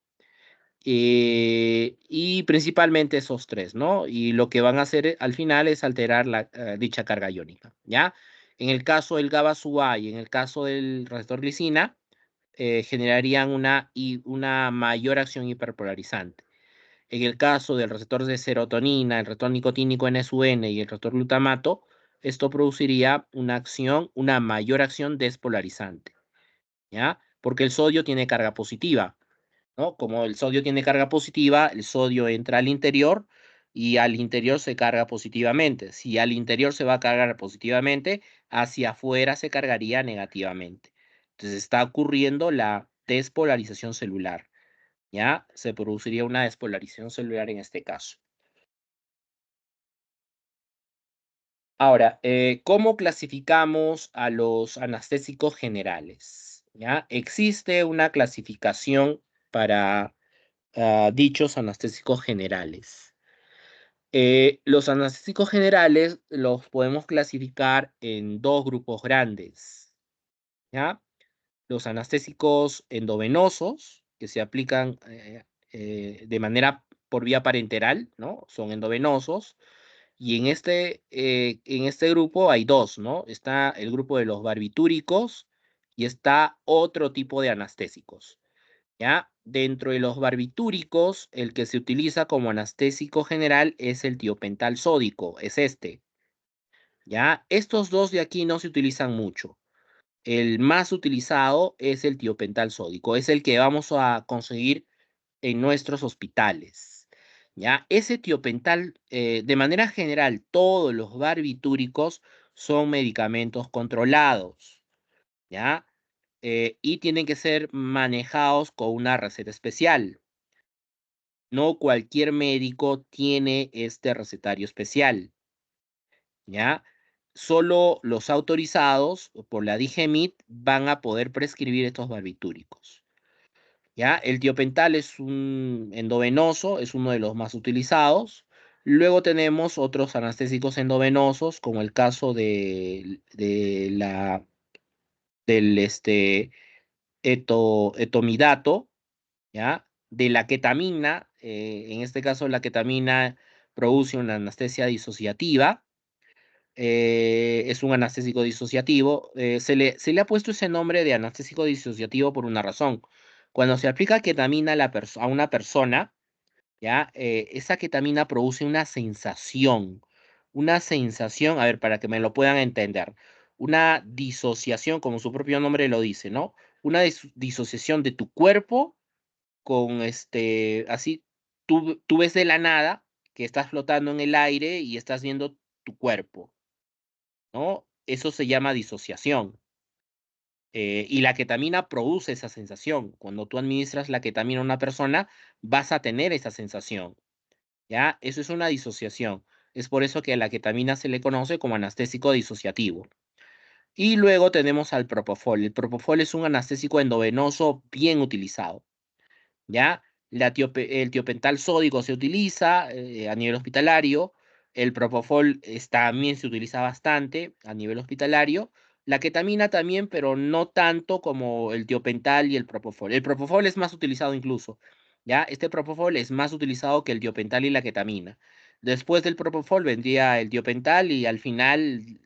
y principalmente esos tres, ¿no? Y lo que van a hacer al final es alterar dicha carga iónica, ¿ya? En el caso del GABA-SUA y en el caso del receptor glicina, generarían una mayor acción hiperpolarizante. En el caso del receptor de serotonina, el receptor nicotínico N-N y el receptor glutamato, esto produciría una mayor acción despolarizante, ¿ya? Porque el sodio tiene carga positiva, ¿no? Como el sodio tiene carga positiva, el sodio entra al interior y al interior se carga positivamente. Si al interior se va a cargar positivamente, hacia afuera se cargaría negativamente. Entonces está ocurriendo la despolarización celular, ¿ya? Se produciría una despolarización celular en este caso. Ahora, ¿cómo clasificamos a los anestésicos generales? ¿Ya? Existe una clasificación para dichos anestésicos generales. Los anestésicos generales los podemos clasificar en dos grupos grandes, ¿ya? Los anestésicos endovenosos, que se aplican de manera por vía parenteral, ¿no? Son endovenosos. Y en este grupo hay dos, ¿no? Está el grupo de los barbitúricos y está otro tipo de anestésicos. ¿Ya? Dentro de los barbitúricos, el que se utiliza como anestésico general es el tiopental sódico, es este, ¿ya? Estos dos de aquí no se utilizan mucho. El más utilizado es el tiopental sódico, es el que vamos a conseguir en nuestros hospitales, ¿ya? Ese tiopental, de manera general, todos los barbitúricos son medicamentos controlados, ¿ya? Y tienen que ser manejados con una receta especial. No cualquier médico tiene este recetario especial, ¿ya? solo los autorizados por la DIGEMIT van a poder prescribir estos barbitúricos. ¿Ya? El tiopental es un endovenoso, es uno de los más utilizados. Luego tenemos otros anestésicos endovenosos, como el caso del etomidato, ¿ya? De la ketamina, en este caso la ketamina produce una anestesia disociativa, es un anestésico disociativo. Se le ha puesto ese nombre de anestésico disociativo por una razón. Cuando se aplica ketamina a una persona, ¿ya? Esa ketamina produce una sensación, a ver, para que me lo puedan entender, una disociación, como su propio nombre lo dice, ¿no? Una disociación de tu cuerpo con así, tú ves de la nada que estás flotando en el aire y estás viendo tu cuerpo, ¿no? Eso se llama disociación. Y la ketamina produce esa sensación. Cuando tú administras la ketamina a una persona, vas a tener esa sensación, ¿ya? Eso es una disociación. Es por eso que a la ketamina se le conoce como anestésico disociativo. Y luego tenemos al propofol. El propofol es un anestésico endovenoso bien utilizado. ¿Ya? El tiopental sódico se utiliza a nivel hospitalario, el propofol también se utiliza bastante a nivel hospitalario, la ketamina también, pero no tanto como el tiopental y el propofol. El propofol es más utilizado incluso, ¿ya? Este propofol es más utilizado que el tiopental y la ketamina. Después del propofol vendría el tiopental y al final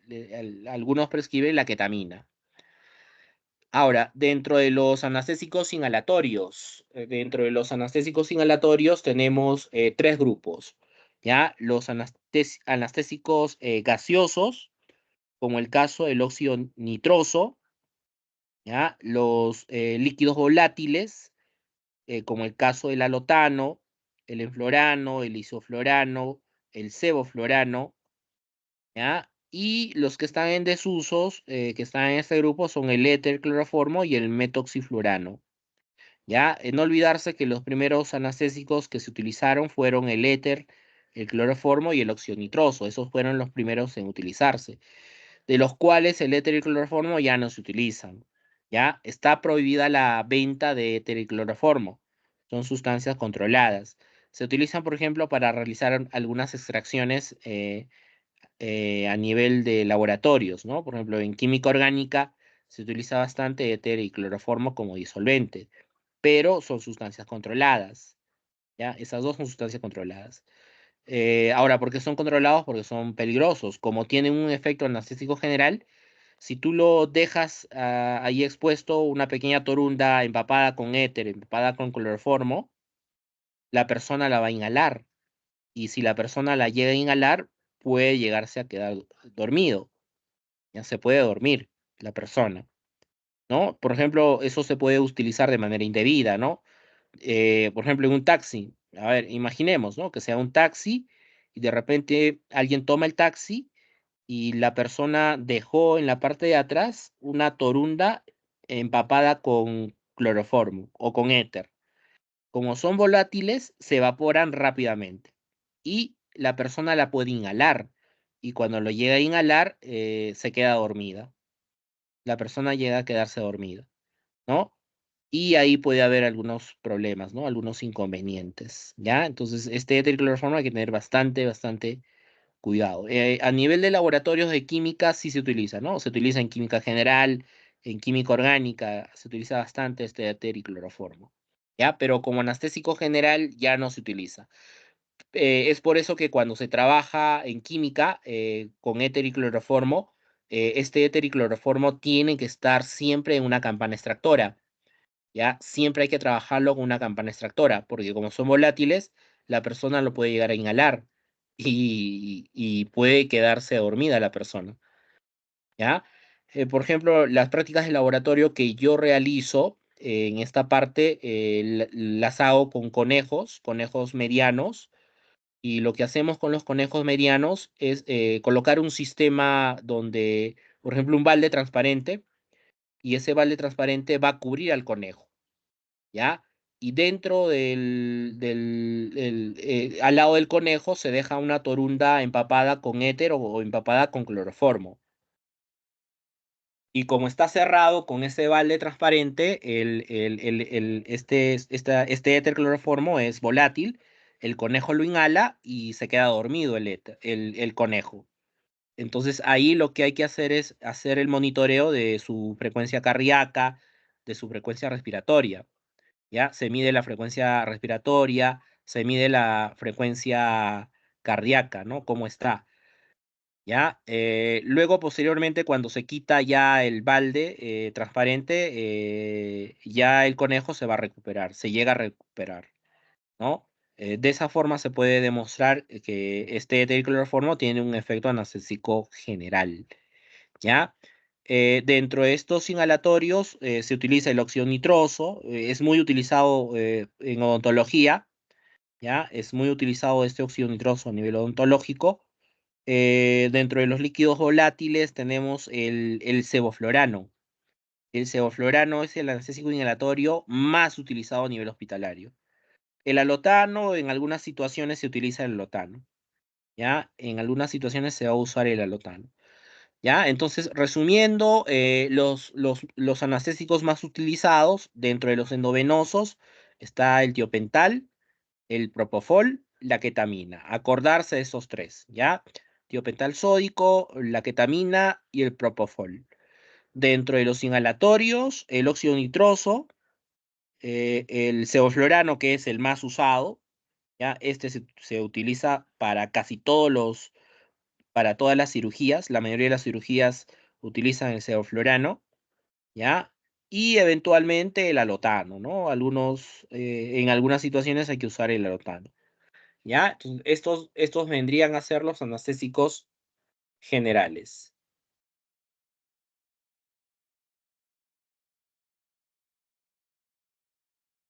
algunos prescriben la ketamina. Ahora, dentro de los anestésicos inhalatorios tenemos tres grupos, ¿ya? Los anestésicos gaseosos, como el caso del óxido nitroso, ¿ya? Los líquidos volátiles, como el caso del alotano, el enflorano, el isoflorano, el sevoflorano, ¿ya? Y los que están en desusos, que están en este grupo, son el éter cloroformo y el metoxiflurano. ¿Ya? No olvidarse que los primeros anestésicos que se utilizaron fueron el éter, el cloroformo y el óxido nitroso. Esos fueron los primeros en utilizarse, de los cuales el éter y el cloroformo ya no se utilizan. ¿Ya? Está prohibida la venta de éter y cloroformo. Son sustancias controladas. Se utilizan, por ejemplo, para realizar algunas extracciones a nivel de laboratorios, ¿no? Por ejemplo, en química orgánica se utiliza bastante éter y cloroformo como disolvente, pero son sustancias controladas, ¿ya? Esas dos son sustancias controladas. Ahora, ¿por qué son controlados? Porque son peligrosos. Como tienen un efecto anestésico general, si tú lo dejas ahí expuesto, una pequeña torunda empapada con éter, empapada con cloroformo, la persona la va a inhalar. Y si la persona la llega a inhalar, puede llegarse a quedar dormido. Ya se puede dormir la persona, ¿no? Por ejemplo, eso se puede utilizar de manera indebida, ¿no? Por ejemplo, en un taxi. A ver, imaginemos, ¿no? Que sea un taxi y de repente alguien toma el taxi y la persona dejó en la parte de atrás una torunda empapada con cloroformo o con éter. Como son volátiles, se evaporan rápidamente y la persona la puede inhalar. Y cuando lo llega a inhalar, se queda dormida. La persona llega a quedarse dormida, ¿no? Y ahí puede haber algunos problemas, ¿no? Algunos inconvenientes, ¿ya? Entonces, este tricloroformo hay que tener bastante cuidado. A nivel de laboratorios de química sí se utiliza, ¿no? Se utiliza en química general, en química orgánica, se utiliza bastante este tricloroformo, ¿ya? Pero como anestésico general ya no se utiliza. Es por eso que cuando se trabaja en química con éter y cloroformo, este éter y cloroformo tiene que estar siempre en una campana extractora. ¿Ya? Siempre hay que trabajarlo con una campana extractora, porque como son volátiles, la persona lo puede llegar a inhalar y puede quedarse dormida la persona, ¿ya? Por ejemplo, las prácticas de laboratorio que yo realizo en esta parte las hago con conejos medianos, y lo que hacemos con los conejos medianos es colocar un sistema donde, por ejemplo, un balde transparente, y ese balde transparente va a cubrir al conejo. ¿Ya? Y dentro al lado del conejo se deja una torunda empapada con éter o empapada con cloroformo, Y como está cerrado con ese balde transparente, este éter cloroformo es volátil, el conejo lo inhala y se queda dormido el conejo. Entonces ahí lo que hay que hacer es hacer el monitoreo de su frecuencia cardíaca, de su frecuencia respiratoria. ¿Ya? Se mide la frecuencia respiratoria, se mide la frecuencia cardíaca, ¿no? ¿Cómo está? ¿Ya? Luego, posteriormente, cuando se quita ya el balde transparente, ya el conejo se va a recuperar, se llega a recuperar, ¿no? De esa forma se puede demostrar que este etilcloroformo tiene un efecto anestésico general, ¿ya? Dentro de estos inhalatorios se utiliza el óxido nitroso, es muy utilizado en odontología, ¿ya? Es muy utilizado este óxido nitroso a nivel odontológico. Dentro de los líquidos volátiles tenemos el sevoflorano. El sevoflorano es el anestésico inhalatorio más utilizado a nivel hospitalario. El alotano, en algunas situaciones se utiliza el alotano, ¿ya? En algunas situaciones se va a usar el alotano, ¿ya? Entonces, resumiendo, los anestésicos más utilizados dentro de los endovenosos está el tiopental, el propofol, la ketamina. Acordarse de esos tres, ¿ya? Tiopental sódico, la ketamina y el propofol. Dentro de los inhalatorios, el óxido nitroso, el sevoflurano, que es el más usado, ¿ya? Este se utiliza para casi para todas las cirugías. La mayoría de las cirugías utilizan el sevoflurano, ¿ya? Y eventualmente el alotano, ¿no? En algunas situaciones hay que usar el alotano. ¿Ya? Entonces, estos vendrían a ser los anestésicos generales.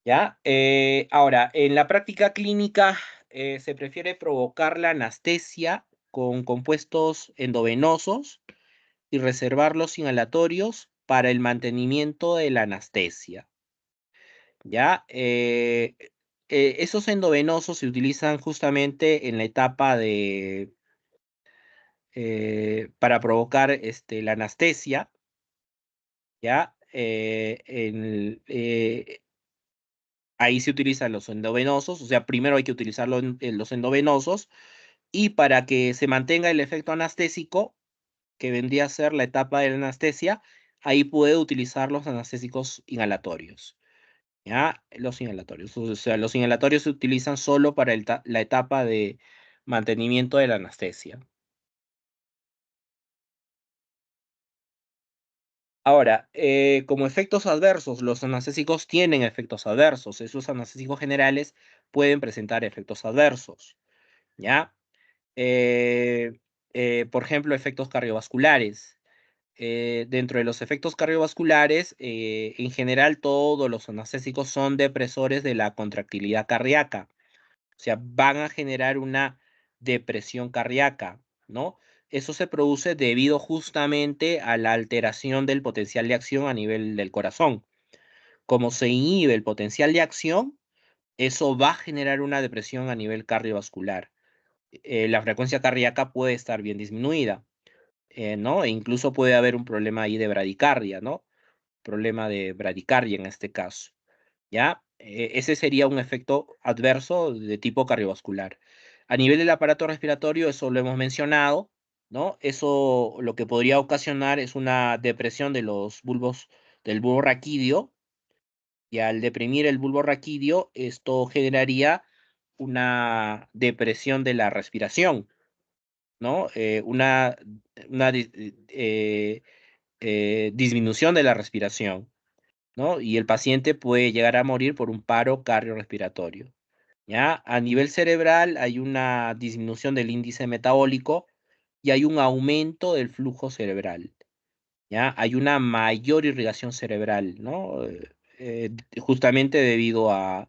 ¿Ya? Ahora, en la práctica clínica se prefiere provocar la anestesia con compuestos endovenosos y reservar los inhalatorios para el mantenimiento de la anestesia. ¿Ya? Esos endovenosos se utilizan justamente en la etapa para provocar la anestesia. ¿Ya? Ahí se utilizan los endovenosos, o sea, primero hay que utilizar los endovenosos y para que se mantenga el efecto anestésico, que vendría a ser la etapa de la anestesia, ahí puede utilizar los anestésicos inhalatorios. ¿Ya? Los inhalatorios, o sea, los inhalatorios se utilizan solo para la etapa de mantenimiento de la anestesia. Ahora, como efectos adversos, los anestésicos tienen efectos adversos. Esos anestésicos generales pueden presentar efectos adversos, ¿ya? Eh, por ejemplo, efectos cardiovasculares. Dentro de los efectos cardiovasculares, en general todos los anestésicos son depresores de la contractilidad cardíaca. O sea, van a generar una depresión cardíaca, ¿no? Eso se produce debido justamente a la alteración del potencial de acción a nivel del corazón. Como se inhibe el potencial de acción, eso va a generar una depresión a nivel cardiovascular. La frecuencia cardíaca puede estar bien disminuida, ¿no? E incluso puede haber un problema ahí de bradicardia, ¿no? Problema de bradicardia en este caso. ¿Ya? Ese sería un efecto adverso de tipo cardiovascular. A nivel del aparato respiratorio, eso lo hemos mencionado, ¿no? Eso lo que podría ocasionar es una depresión de los bulbos, del bulbo raquídeo, y al deprimir el bulbo raquídeo, esto generaría una depresión de la respiración, ¿no? Disminución de la respiración, ¿no? Y el paciente puede llegar a morir por un paro cardiorrespiratorio, ¿ya? A nivel cerebral hay una disminución del índice metabólico y hay un aumento del flujo cerebral, ¿ya? Hay una mayor irrigación cerebral, ¿no? Justamente debido a,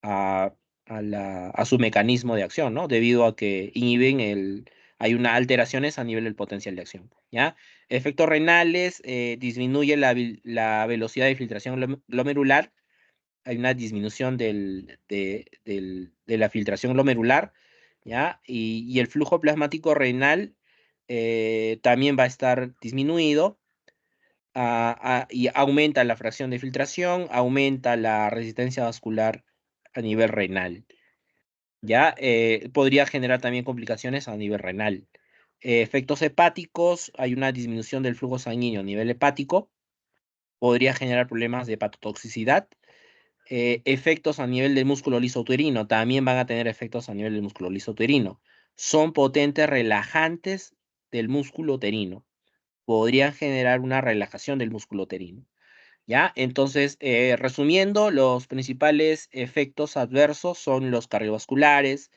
a su mecanismo de acción, ¿no? Debido a que hay una alteraciones a nivel del potencial de acción, ¿ya? Efectos renales, disminuye la velocidad de filtración glomerular, hay una disminución de la filtración glomerular, ¿ya? Y el flujo plasmático renal también va a estar disminuido, y aumenta la fracción de filtración, aumenta la resistencia vascular a nivel renal. ¿Ya? Podría generar también complicaciones a nivel renal. Efectos hepáticos, hay una disminución del flujo sanguíneo a nivel hepático, podría generar problemas de hepatotoxicidad. Efectos a nivel del músculo lisouterino, también van a tener efectos a nivel del músculo lisouterino. Son potentes relajantes del músculo uterino. Podrían generar una relajación del músculo uterino. ¿Ya? Entonces, resumiendo, los principales efectos adversos son los cardiovasculares,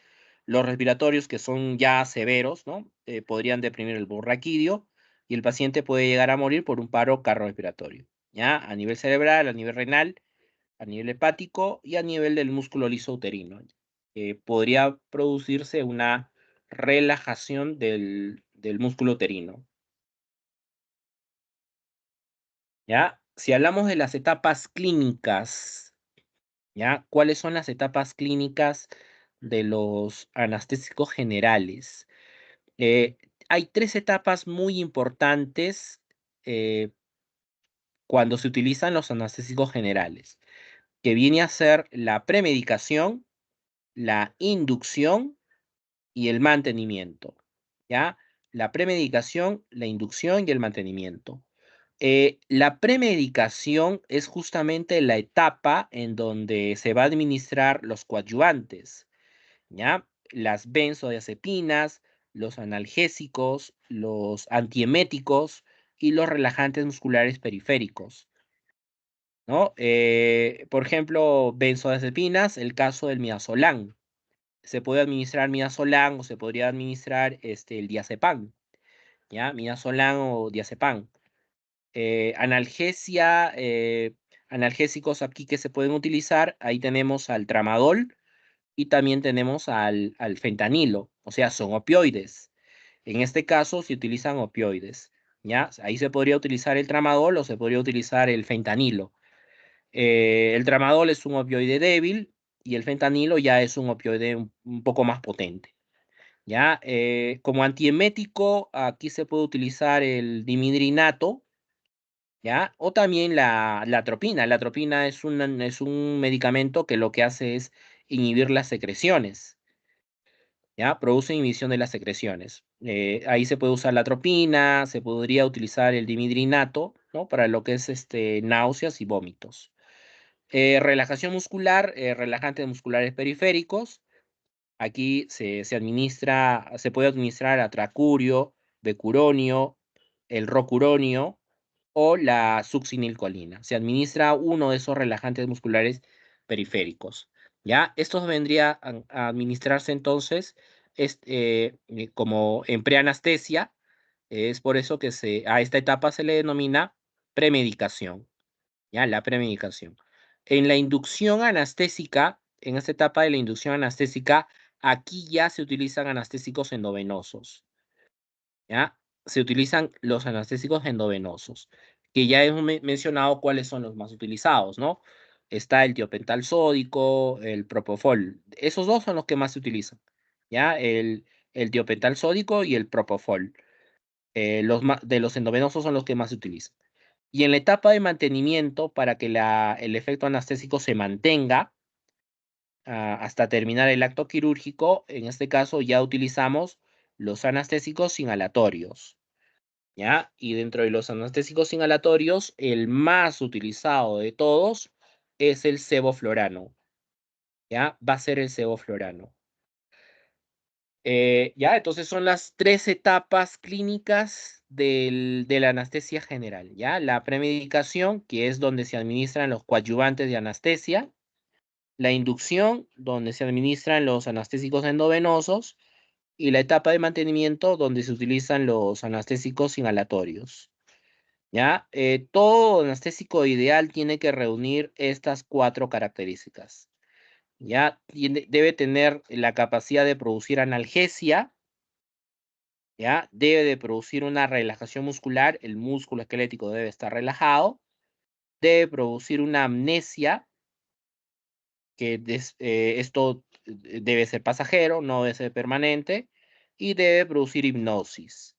los respiratorios que son ya severos, ¿no? Podrían deprimir el burraquidio y el paciente puede llegar a morir por un paro cardiorrespiratorio, ¿ya? A nivel cerebral, a nivel renal, a nivel hepático y a nivel del músculo liso uterino. Podría producirse una relajación del músculo uterino, ¿ya? Si hablamos de las etapas clínicas, ¿ya? ¿Cuáles son las etapas clínicas de los anestésicos generales? Eh, Hay tres etapas muy importantes eh, cuando se utilizan los anestésicos generales, que viene a ser la premedicación, la inducción y el mantenimiento, ¿ya? La premedicación, la inducción y el mantenimiento. La premedicación es justamente la etapa en donde se va a administrar los coadyuvantes, ¿ya? Las benzodiazepinas, los analgésicos, los antieméticos y los relajantes musculares periféricos, ¿no? Por ejemplo, benzodiazepinas, el caso del midazolam. Se puede administrar midazolam o se podría administrar el diazepam, ¿ya? Midazolam o diazepam. Analgesia, analgésicos aquí que se pueden utilizar, ahí tenemos al tramadol y también tenemos al fentanilo, o sea, son opioides. En este caso se utilizan opioides, ¿ya? Ahí se podría utilizar el tramadol o se podría utilizar el fentanilo. El tramadol es un opioide débil y el fentanilo ya es un opioide un poco más potente, ¿ya? Como antiemético, aquí se puede utilizar el dimidrinato, ¿ya? O también la atropina. La atropina es un medicamento que lo que hace es inhibir las secreciones, ¿ya? Produce inhibición de las secreciones. Ahí se puede usar la atropina, se podría utilizar el dimidrinato, ¿no? Para lo que es náuseas y vómitos. Relajación muscular, relajantes musculares periféricos. Aquí se administra, se puede administrar atracurio, becuronio, el rocuronio o la succinilcolina. Se administra uno de esos relajantes musculares periféricos. ¿Ya? Estos vendría a administrarse entonces como en preanestesia. Es por eso que a esta etapa se le denomina premedicación. ¿Ya? La premedicación. En la inducción anestésica, en esta etapa de la inducción anestésica, aquí ya se utilizan anestésicos endovenosos. ¿Ya? Se utilizan los anestésicos endovenosos, que ya hemos mencionado cuáles son los más utilizados, ¿no? Está el tiopental sódico, el propofol. Esos dos son los que más se utilizan, ¿ya? El tiopental sódico y el propofol. De los endovenosos son los que más se utilizan. Y en la etapa de mantenimiento, para que el efecto anestésico se mantenga hasta terminar el acto quirúrgico, en este caso ya utilizamos los anestésicos inhalatorios, ¿ya? Y dentro de los anestésicos inhalatorios, el más utilizado de todos es el sevoflurano, ¿ya? Va a ser el sevoflurano. Ya, entonces son las tres etapas clínicas de la anestesia general, ¿ya? La premedicación, que es donde se administran los coadyuvantes de anestesia, la inducción, donde se administran los anestésicos endovenosos, y la etapa de mantenimiento, donde se utilizan los anestésicos inhalatorios. ¿Ya? Todo anestésico ideal tiene que reunir estas cuatro características. ¿Ya? Debe tener la capacidad de producir analgesia, ¿ya? Debe de producir una relajación muscular, el músculo esquelético debe estar relajado, debe producir una amnesia, que esto debe ser pasajero, no debe ser permanente, y debe producir hipnosis.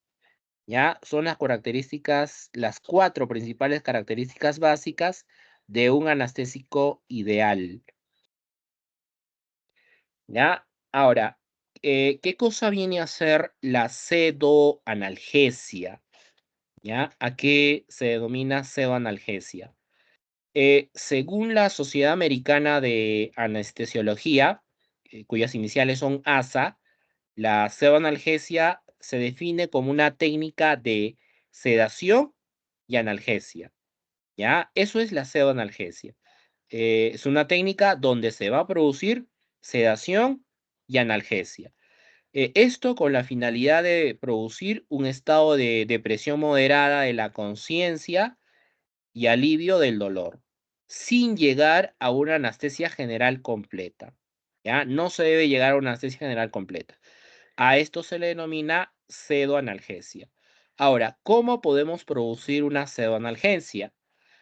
¿ya? Son las características, las 4 principales características básicas de un anestésico ideal, ¿ya? Ahora, ¿qué cosa viene a ser la pseudoanalgesia? ¿Ya? ¿A qué se denomina pseudoanalgesia? Según la Sociedad Americana de Anestesiología, cuyas iniciales son ASA, la pseudoanalgesia se define como una técnica de sedación y analgesia, ¿ya? Eso es la pseudoanalgesia. Es una técnica donde se va a producir sedación y analgesia. Esto con la finalidad de producir un estado de depresión moderada de la conciencia y alivio del dolor, sin llegar a una anestesia general completa, ¿ya? No se debe llegar a una anestesia general completa. A esto se le denomina pseudoanalgesia. Ahora, ¿cómo podemos producir una pseudoanalgesia?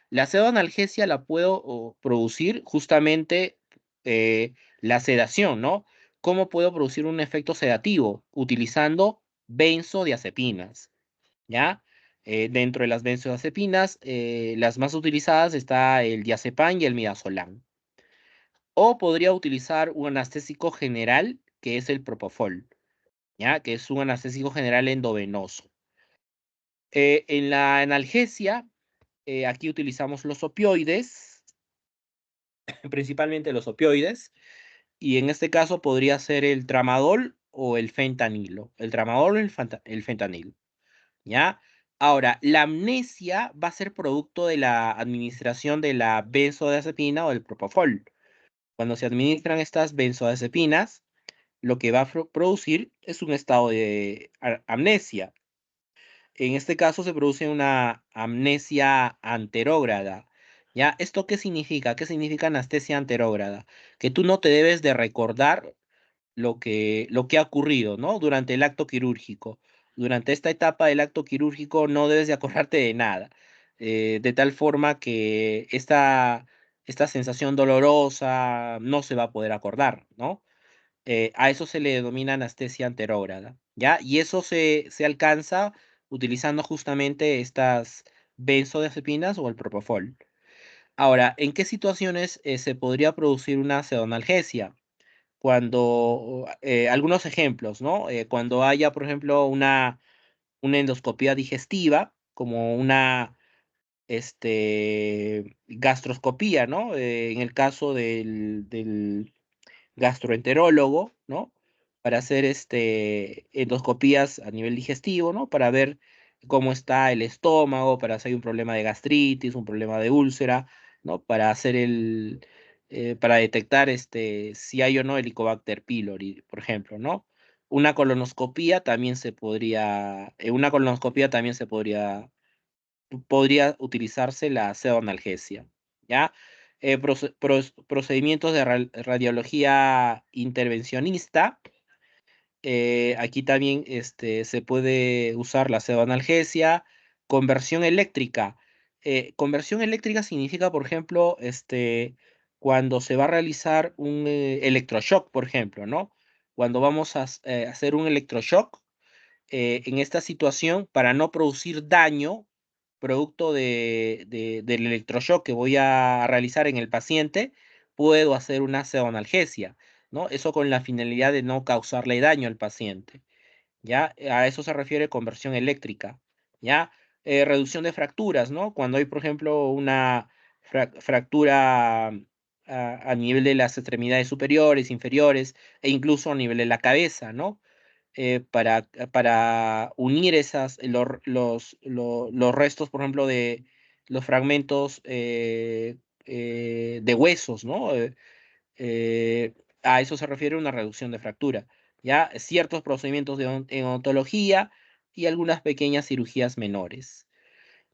La pseudoanalgesia la puedo producir justamente la sedación, ¿no? ¿Cómo puedo producir un efecto sedativo? Utilizando benzodiazepinas, ¿ya? Dentro de las benzodiazepinas, las más utilizadas está el diazepam y el midazolam. O podría utilizar un anestésico general, que es el propofol, ¿ya? Que es un anestésico general endovenoso. En la analgesia, aquí utilizamos los opioides, principalmente los opioides, y en este caso podría ser el tramadol o el fentanilo. El tramadol o el fentanilo, ¿ya? Ahora, la amnesia va a ser producto de la administración de la benzodiazepina o el propofol. Cuando se administran estas benzodiazepinas, lo que va a producir es un estado de amnesia. En este caso se produce una amnesia anterógrada. ¿Ya? ¿Esto qué significa? ¿Qué significa anestesia anterógrada? Que tú no te debes de recordar lo que ha ocurrido, ¿no? Durante el acto quirúrgico. Durante esta etapa del acto quirúrgico no debes de acordarte de nada. De tal forma que esta sensación dolorosa no se va a poder acordar, ¿no? A eso se le denomina anestesia anterógrada, ¿ya? Y eso se alcanza utilizando justamente estas benzodiazepinas o el propofol. Ahora, ¿en qué situaciones se podría producir una pseudoanalgesia? Cuando, algunos ejemplos, ¿no? Cuando haya, por ejemplo, una endoscopía digestiva, como una gastroscopía, ¿no? En el caso del gastroenterólogo, ¿no? Para hacer endoscopías a nivel digestivo, ¿no? Para ver cómo está el estómago, para si hay un problema de gastritis, un problema de úlcera, ¿no? Para hacer para detectar si hay o no Helicobacter pylori, por ejemplo, ¿no? Una colonoscopía también podría utilizarse la pseudoanalgesia, ¿ya? Procedimientos de radiología intervencionista. Aquí también se puede usar la pseudoanalgesia. Conversión eléctrica. Conversión eléctrica significa, por ejemplo, cuando se va a realizar un electroshock, por ejemplo, ¿no? Cuando vamos a hacer un electroshock, en esta situación, para no producir daño producto del electroshock que voy a realizar en el paciente, puedo hacer una pseudoanalgesia, ¿no? Eso con la finalidad de no causarle daño al paciente, ¿ya? A eso se refiere conversión eléctrica, ¿ya? Reducción de fracturas, ¿no? Cuando hay, por ejemplo, una fractura a nivel de las extremidades superiores, inferiores, e incluso a nivel de la cabeza, ¿no? Para unir los restos, por ejemplo, de los fragmentos de huesos, ¿no? A eso se refiere una reducción de fractura. Ya ciertos procedimientos en odontología y algunas pequeñas cirugías menores.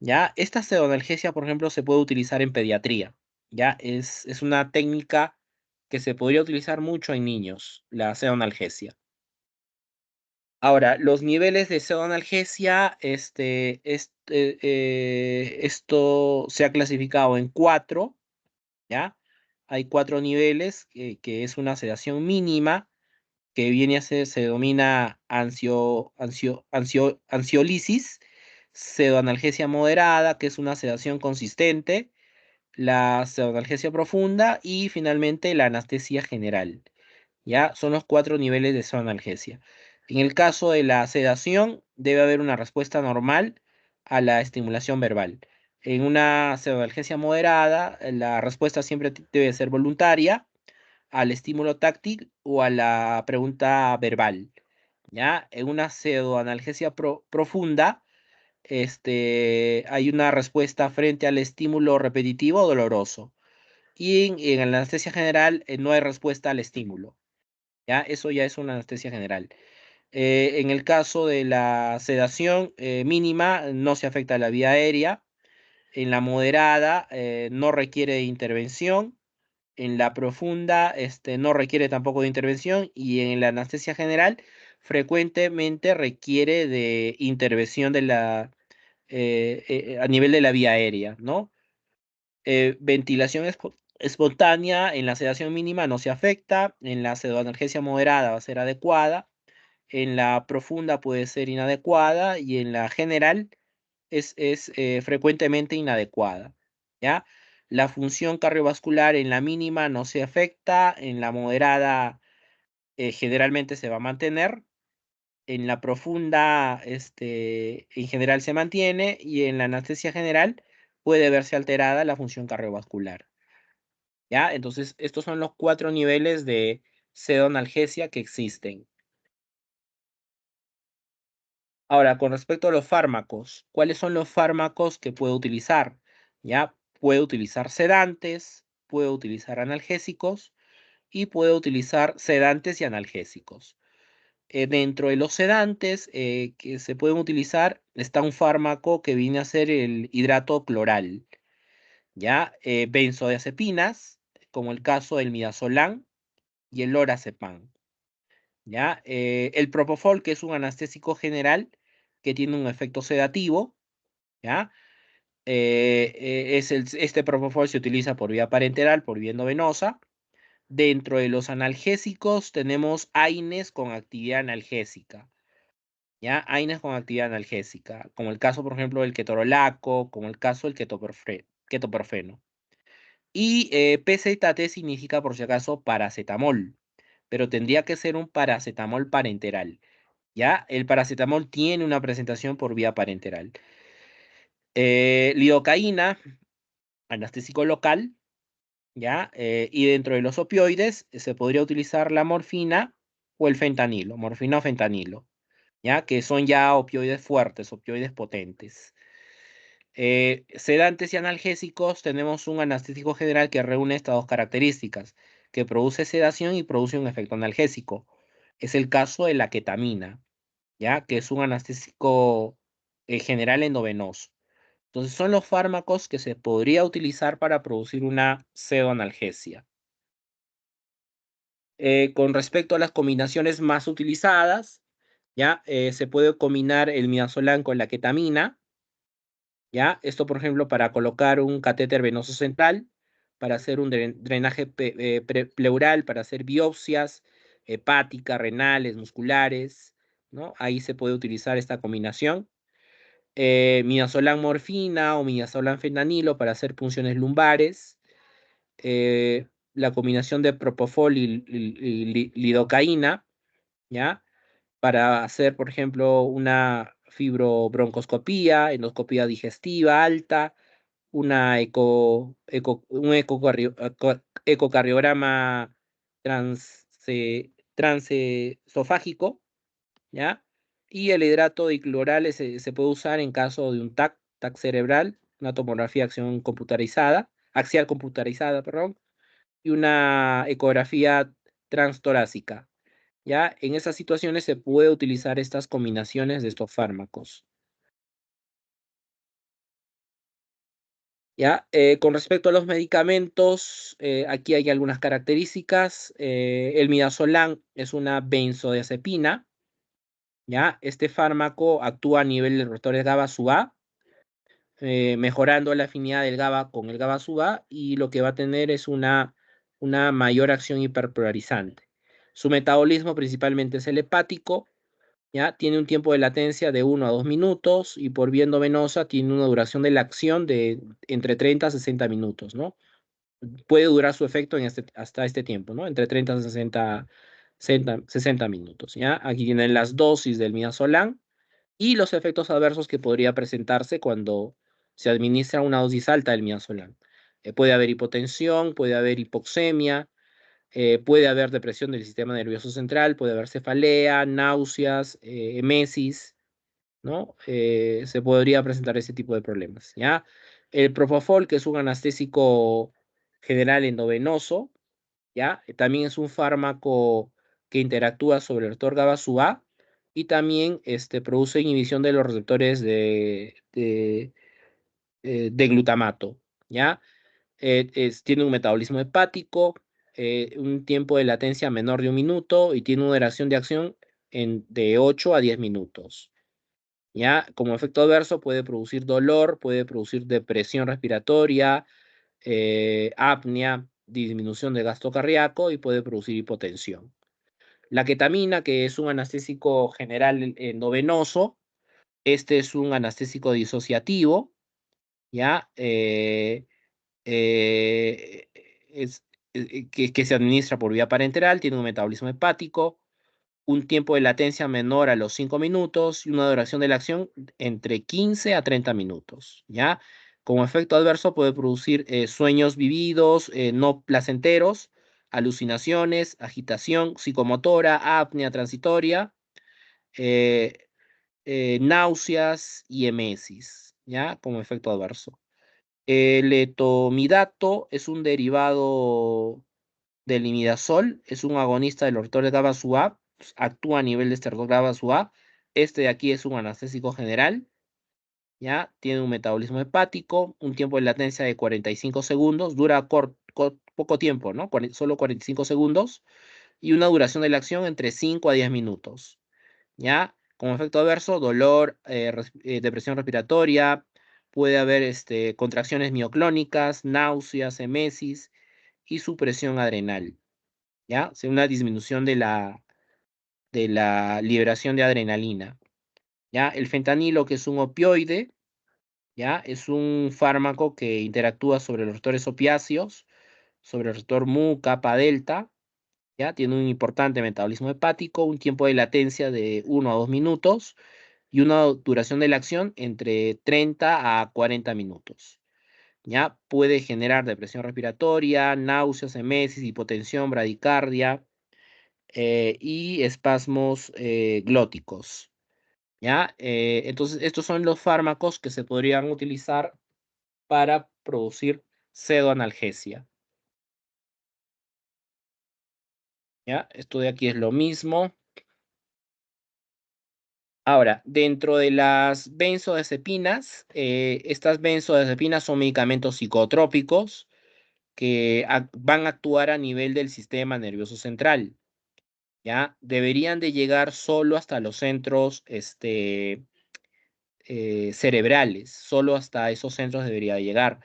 Ya esta pseudoanalgesia, por ejemplo, se puede utilizar en pediatría. Ya es una técnica que se podría utilizar mucho en niños, la pseudoanalgesia. Ahora, los niveles de pseudoanalgesia, esto se ha clasificado en 4, ¿ya? Hay 4 niveles, que es una sedación mínima, que viene a ser, se denomina ansiolisis, pseudoanalgesia moderada, que es una sedación consistente, la pseudoanalgesia profunda y finalmente la anestesia general. ¿Ya? Son los 4 niveles de pseudoanalgesia. En el caso de la sedación, debe haber una respuesta normal a la estimulación verbal. En una pseudoanalgesia moderada, la respuesta siempre debe ser voluntaria al estímulo táctil o a la pregunta verbal. ¿Ya? En una pseudoanalgesia profunda, hay una respuesta frente al estímulo repetitivo o doloroso. Y en la anestesia general no hay respuesta al estímulo. ¿Ya? Eso ya es una anestesia general. En el caso de la sedación mínima, no se afecta la vía aérea. En la moderada, no requiere de intervención. En la profunda, no requiere tampoco de intervención. Y en la anestesia general, frecuentemente requiere de intervención de a nivel de la vía aérea, ¿no? Ventilación espontánea en la sedación mínima no se afecta. En la pseudoanalgesia moderada va a ser adecuada. En la profunda puede ser inadecuada y en la general es frecuentemente inadecuada, ¿ya? La función cardiovascular en la mínima no se afecta, en la moderada generalmente se va a mantener, en la profunda en general se mantiene y en la anestesia general puede verse alterada la función cardiovascular, ¿ya? Entonces, estos son los 4 niveles de pseudoanalgesia que existen. Ahora, con respecto a los fármacos, ¿cuáles son los fármacos que puedo utilizar? Ya puedo utilizar sedantes, puedo utilizar analgésicos y puedo utilizar sedantes y analgésicos. Dentro de los sedantes que se pueden utilizar está un fármaco que viene a ser el hidrato cloral, ya benzodiazepinas, como el caso del midazolam y el lorazepam. ¿Ya? El propofol, que es un anestésico general que tiene un efecto sedativo, ¿ya? Este propofol se utiliza por vía parenteral, por vía endovenosa. Dentro de los analgésicos tenemos AINES con actividad analgésica, ¿ya? AINES con actividad analgésica, como el caso, por ejemplo, del ketorolaco, como el caso del ketoprofeno. Y PZT significa, por si acaso, paracetamol, pero tendría que ser un paracetamol parenteral. ¿Ya? El paracetamol tiene una presentación por vía parenteral. Lidocaína, anestésico local, ¿ya? Y dentro de los opioides se podría utilizar la morfina o el fentanilo, morfina o fentanilo, ¿ya? Que son ya opioides fuertes, opioides potentes. Sedantes y analgésicos, tenemos un anestésico general que reúne estas dos características, que produce sedación y produce un efecto analgésico. Es el caso de la ketamina, ¿ya? Que es un anestésico general endovenoso. Entonces son los fármacos que se podría utilizar para producir una pseudoanalgesia. Con respecto a las combinaciones más utilizadas, ¿ya? Se puede combinar el midazolam con la ketamina, ¿ya? Esto, por ejemplo, para colocar un catéter venoso central, para hacer un drenaje pleural, para hacer biopsias hepáticas, renales, musculares, ¿no? Ahí se puede utilizar esta combinación. Midazolam morfina o midazolam fentanilo para hacer punciones lumbares. La combinación de propofol y lidocaína, ¿ya? Para hacer, por ejemplo, una fibrobroncoscopía, endoscopía digestiva alta, un ecocardiograma transesofágico, ¿ya? Y el hidrato dicloral se puede usar en caso de un TAC cerebral, una tomografía axial computarizada, perdón, y una ecografía transtorácica. ¿Ya? En esas situaciones se puede utilizar estas combinaciones de estos fármacos. ¿Ya? Con respecto a los medicamentos, aquí hay algunas características. El midazolam es una benzodiazepina, ¿ya? Este fármaco actúa a nivel del receptor GABA sub A, mejorando la afinidad del GABA con el GABA sub A y lo que va a tener es una mayor acción hiperpolarizante. Su metabolismo principalmente es el hepático, ¿ya? Tiene un tiempo de latencia de 1 a 2 minutos y por vía endovenosa tiene una duración de la acción de entre 30 a 60 minutos, ¿no? Puede durar su efecto hasta este tiempo, ¿no? Entre 30 a 60 minutos, ¿ya? Aquí tienen las dosis del midazolam y los efectos adversos que podría presentarse cuando se administra una dosis alta del midazolam. Puede haber hipotensión, puede haber hipoxemia, puede haber depresión del sistema nervioso central, puede haber cefalea, náuseas, emesis, ¿no? Se podría presentar ese tipo de problemas, ¿ya? El propofol, que es un anestésico general endovenoso, ¿ya? También es un fármaco que interactúa sobre el receptor GABA-A y también produce inhibición de los receptores de glutamato, ¿ya? Tiene un metabolismo hepático, un tiempo de latencia menor de 1 minuto y tiene una duración de acción de 8 a 10 minutos. ¿Ya? Como efecto adverso puede producir dolor, puede producir depresión respiratoria, apnea, disminución de gasto cardíaco y puede producir hipotensión. La ketamina, que es un anestésico general endovenoso, este es un anestésico disociativo, ¿ya? Eh, es, que se administra por vía parenteral, tiene un metabolismo hepático, un tiempo de latencia menor a los 5 minutos y una duración de la acción entre 15 a 30 minutos, ¿ya? Como efecto adverso puede producir sueños vividos, no placenteros, alucinaciones, agitación psicomotora, apnea transitoria, eh, náuseas y emesis, ¿ya? Como efecto adverso. El etomidato es un derivado del imidazol, es un agonista del receptor de GABA-A, actúa a nivel de este receptor GABA-A. Este de aquí es un anestésico general, ¿ya? Tiene un metabolismo hepático, un tiempo de latencia de 45 segundos, dura poco tiempo, ¿no? Solo 45 segundos, y una duración de la acción entre 5 a 10 minutos, ¿ya? Como efecto adverso, dolor, depresión respiratoria, puede haber contracciones mioclónicas, náuseas, emesis y supresión adrenal, ¿ya? O sea, una disminución de la liberación de adrenalina, ¿ya? El fentanilo, que es un opioide, ¿ya? Es un fármaco que interactúa sobre los receptores opiáceos, sobre el receptor mu, kappa, delta, ¿ya? Tiene un importante metabolismo hepático, un tiempo de latencia de 1 a 2 minutos y una duración de la acción entre 30 a 40 minutos. ¿Ya? Puede generar depresión respiratoria, náuseas, emesis, hipotensión, bradicardia, y espasmos glóticos, ¿ya? Entonces, estos son los fármacos que se podrían utilizar para producir pseudoanalgesia, ¿ya? Esto de aquí es lo mismo. Ahora, dentro de las benzodiazepinas, estas benzodiazepinas son medicamentos psicotrópicos que van a actuar a nivel del sistema nervioso central, ¿ya? Deberían de llegar solo hasta los centros cerebrales, solo hasta esos centros debería llegar,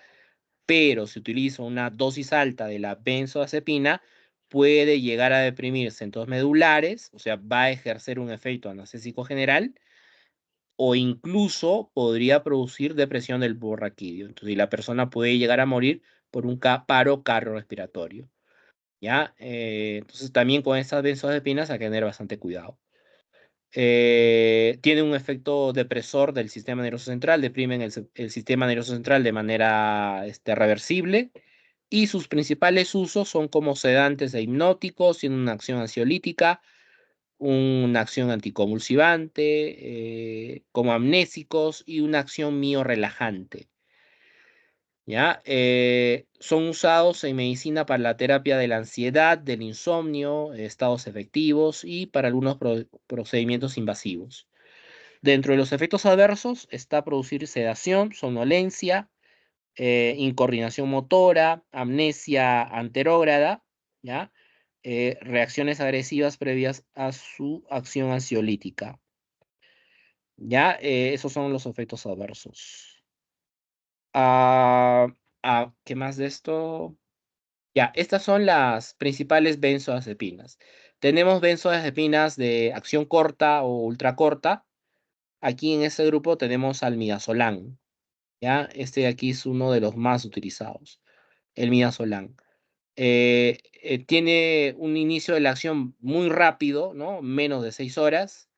pero si utiliza una dosis alta de la benzodiazepina, puede llegar a deprimir centros medulares, o sea, va a ejercer un efecto anestésico general, o incluso podría producir depresión del bulbo raquídeo. Entonces, la persona puede llegar a morir por un paro cardiorrespiratorio, ¿ya? Entonces, también con estas benzodiazepinas hay que tener bastante cuidado. Tiene un efecto depresor del sistema nervioso central, deprimen el sistema nervioso central de manera reversible, y sus principales usos son como sedantes e hipnóticos, tienen una acción ansiolítica, una acción anticonvulsivante, como amnésicos y una acción miorrelajante. ¿Ya? Son usados en medicina para la terapia de la ansiedad, del insomnio, estados efectivos y para algunos procedimientos invasivos. Dentro de los efectos adversos está producir sedación, somnolencia, incoordinación motora, amnesia anterógrada, ¿ya? Reacciones agresivas previas a su acción ansiolítica. ¿Ya? Esos son los efectos adversos. ¿Qué más de esto? Ya, estas son las principales benzodiazepinas. Tenemos benzodiazepinas de acción corta o ultracorta. Aquí en este grupo tenemos al midazolam, ¿ya? Este de aquí es uno de los más utilizados, el midazolam. Tiene un inicio de la acción muy rápido, ¿no? Menos de 6 horas.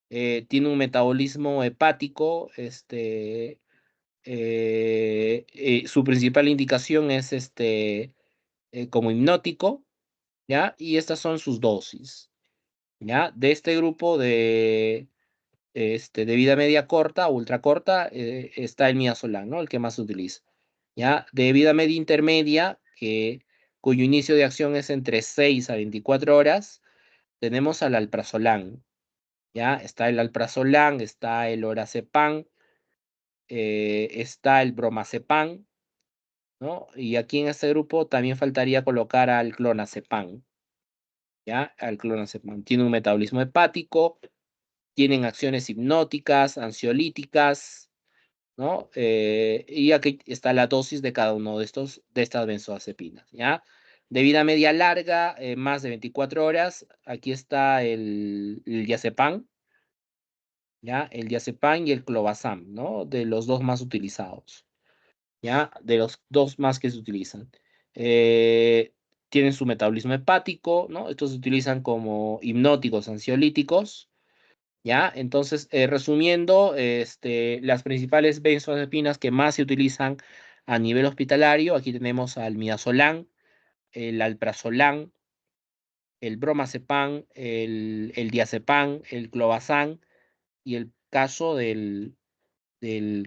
Tiene un metabolismo hepático. Su principal indicación es como hipnótico, ¿ya? Y estas son sus dosis, ¿ya? De este grupo de vida media corta o ultra corta, está el midazolam, ¿no? El que más se utiliza, ¿ya? De vida media intermedia, cuyo inicio de acción es entre 6 a 24 horas, tenemos al alprazolam, ¿ya? Está el alprazolam, está el orazepam, está el bromazepam, ¿no? Y aquí en este grupo también faltaría colocar al clonazepam, ¿ya? Al clonazepam. Tiene un metabolismo hepático, tienen acciones hipnóticas, ansiolíticas, ¿no? Y aquí está la dosis de cada uno de estas benzodiazepinas, ¿ya? De vida media larga, más de 24 horas, aquí está el diazepam, ¿ya? El diazepam y el clobazam, ¿no? De los dos más utilizados, ¿ya? De los dos más que se utilizan. Eh, Tienen su metabolismo hepático, ¿no? Estos se utilizan como hipnóticos, ansiolíticos, ¿ya? Entonces, resumiendo, las principales benzodiazepinas que más se utilizan a nivel hospitalario, aquí tenemos al midazolam, el alprazolam, el bromazepam, el diazepam, el clobazam y el caso del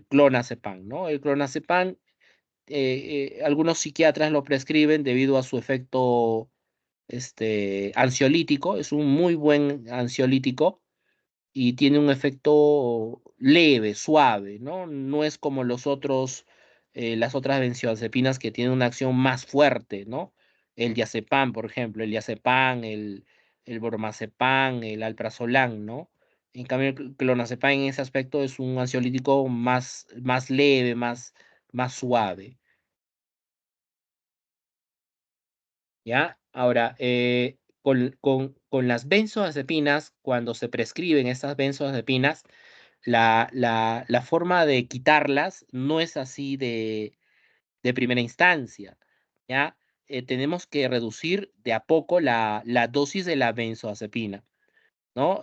clonazepam, ¿no? El clonazepam, algunos psiquiatras lo prescriben debido a su efecto ansiolítico, es un muy buen ansiolítico y tiene un efecto leve, suave, ¿no? No es como las otras benzodiazepinas que tienen una acción más fuerte, ¿no? El diazepam, por ejemplo, el diazepam, el bromazepam, el alprazolam, ¿no? En cambio, el clonazepam en ese aspecto es un ansiolítico más leve, más suave, ¿ya? Ahora, con las benzodiazepinas, cuando se prescriben estas benzodiazepinas, la forma de quitarlas no es así de primera instancia, ¿ya? Tenemos que reducir de a poco la dosis de la benzodiazepina, ¿no?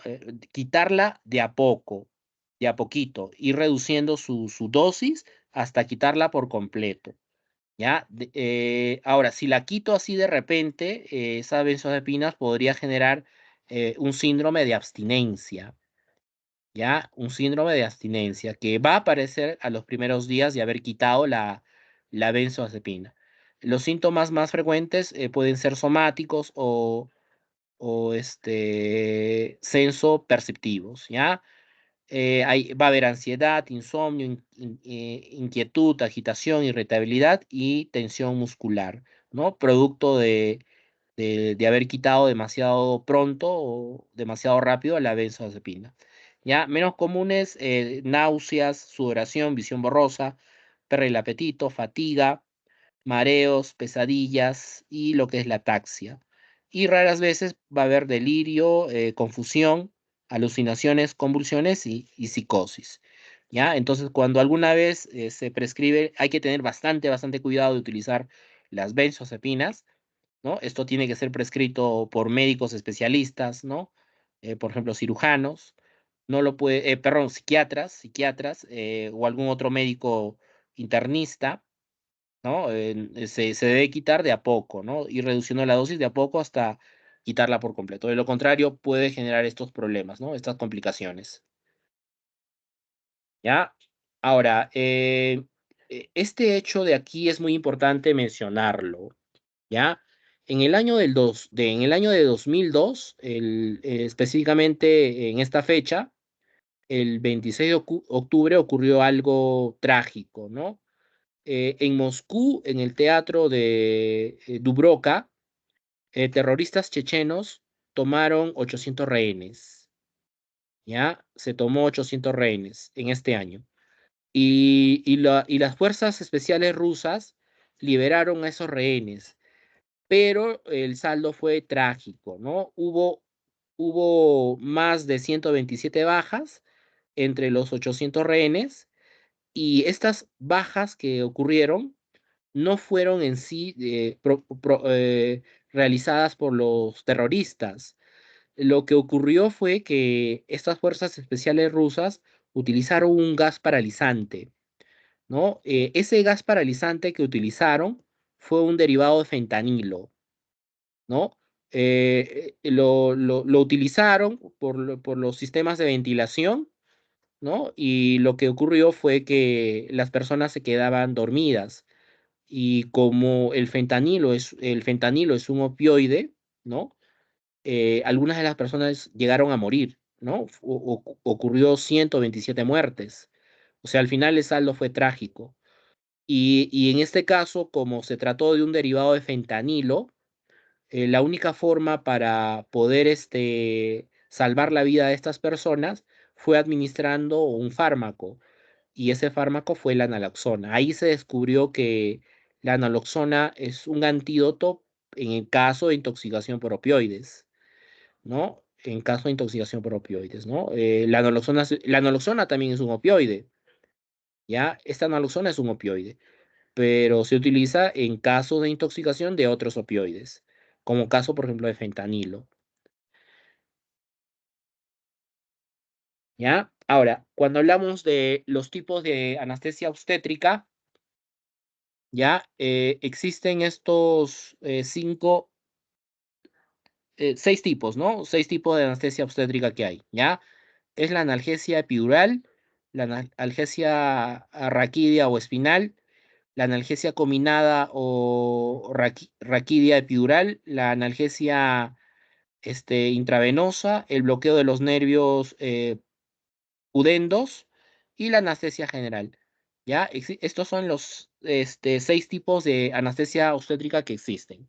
Quitarla de a poco, de a poquito, ir reduciendo su dosis hasta quitarla por completo, ¿ya? Ahora, si la quito así de repente, esas benzodiazepinas podría generar un síndrome de abstinencia, ¿ya? Un síndrome de abstinencia que va a aparecer a los primeros días de haber quitado la benzodiazepina. Los síntomas más frecuentes pueden ser somáticos o sensoperceptivos, ¿ya? Va a haber ansiedad, insomnio, inquietud, agitación, irritabilidad y tensión muscular, ¿no? Producto de haber quitado demasiado pronto o demasiado rápido la benzodiazepina. Ya, menos comunes, náuseas, sudoración, visión borrosa, pérdida del apetito, fatiga, mareos, pesadillas y lo que es la ataxia. Y raras veces va a haber delirio, confusión, alucinaciones, convulsiones y psicosis. ¿Ya? Entonces, cuando alguna vez se prescribe, hay que tener bastante cuidado de utilizar las benzodiazepinas, ¿no? Esto tiene que ser prescrito por médicos especialistas, ¿no? Por ejemplo, cirujanos, no lo puede, perdón, psiquiatras, o algún otro médico internista, ¿no? Se debe quitar de a poco, ¿no? Ir reduciendo la dosis de a poco hasta quitarla por completo. De lo contrario, puede generar estos problemas, ¿no? Estas complicaciones, ¿ya? Ahora, este hecho de aquí es muy importante mencionarlo, ¿ya? En el año de 2002, específicamente en esta fecha, el 26 de octubre ocurrió algo trágico, ¿no? En Moscú, en el teatro de Dubrovka, terroristas chechenos tomaron 800 rehenes, ¿ya? Se tomó 800 rehenes en este año. Y las fuerzas especiales rusas liberaron a esos rehenes. pero el saldo fue trágico, ¿no? Hubo más de 127 bajas entre los 800 rehenes, y estas bajas que ocurrieron no fueron en sí realizadas por los terroristas. Lo que ocurrió fue que estas fuerzas especiales rusas utilizaron un gas paralizante, ¿no? Ese gas paralizante que utilizaron fue un derivado de fentanilo, ¿no? Lo utilizaron por los sistemas de ventilación, ¿no? Y lo que ocurrió fue que las personas se quedaban dormidas. Y como el fentanilo es un opioide, ¿no? Algunas de las personas llegaron a morir, ¿no? Ocurrió 127 muertes. O sea, al final el saldo fue trágico. Y en este caso, como se trató de un derivado de fentanilo, la única forma para poder salvar la vida de estas personas fue administrando un fármaco, y ese fármaco fue la naloxona. Ahí se descubrió que la naloxona es un antídoto en el caso de intoxicación por opioides, ¿no? En caso de intoxicación por opioides, ¿no? La naloxona también es un opioide, ¿ya? Esta naloxona es un opioide, pero se utiliza en caso de intoxicación de otros opioides, como caso, por ejemplo, de fentanilo, ¿ya? Ahora, cuando hablamos de los tipos de anestesia obstétrica, ¿ya? Existen estos seis tipos, ¿no? Seis tipos de anestesia obstétrica que hay, ¿ya? Es la analgesia epidural, la analgesia raquídea o espinal, la analgesia combinada o raquídea epidural, la analgesia intravenosa, el bloqueo de los nervios pudendos y la anestesia general. ¿Ya? Estos son los seis tipos de anestesia obstétrica que existen.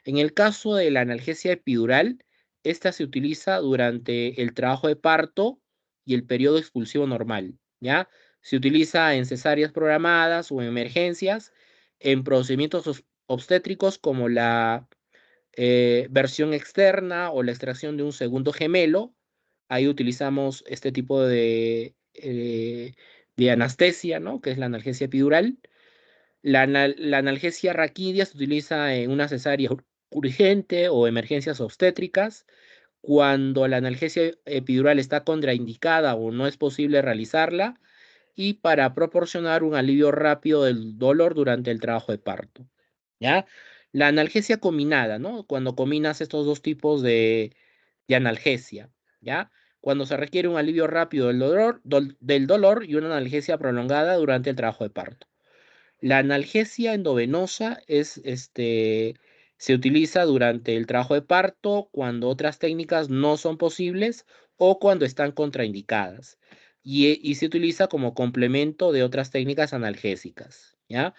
En el caso de la analgesia epidural, esta se utiliza durante el trabajo de parto y el periodo expulsivo normal, ¿ya? Se utiliza en cesáreas programadas o en emergencias, en procedimientos obstétricos como la versión externa o la extracción de un segundo gemelo. Ahí utilizamos este tipo de anestesia, ¿no? Que es la analgesia epidural. La analgesia raquídea se utiliza en una cesárea urgente o emergencias obstétricas. Cuando la analgesia epidural está contraindicada o no es posible realizarla, y para proporcionar un alivio rápido del dolor durante el trabajo de parto, ¿ya? La analgesia combinada, ¿no? Cuando combinas estos dos tipos de analgesia, ¿ya? Cuando se requiere un alivio rápido del dolor y una analgesia prolongada durante el trabajo de parto. La analgesia endovenosa se utiliza durante el trabajo de parto cuando otras técnicas no son posibles o cuando están contraindicadas. Y se utiliza como complemento de otras técnicas analgésicas, ¿ya?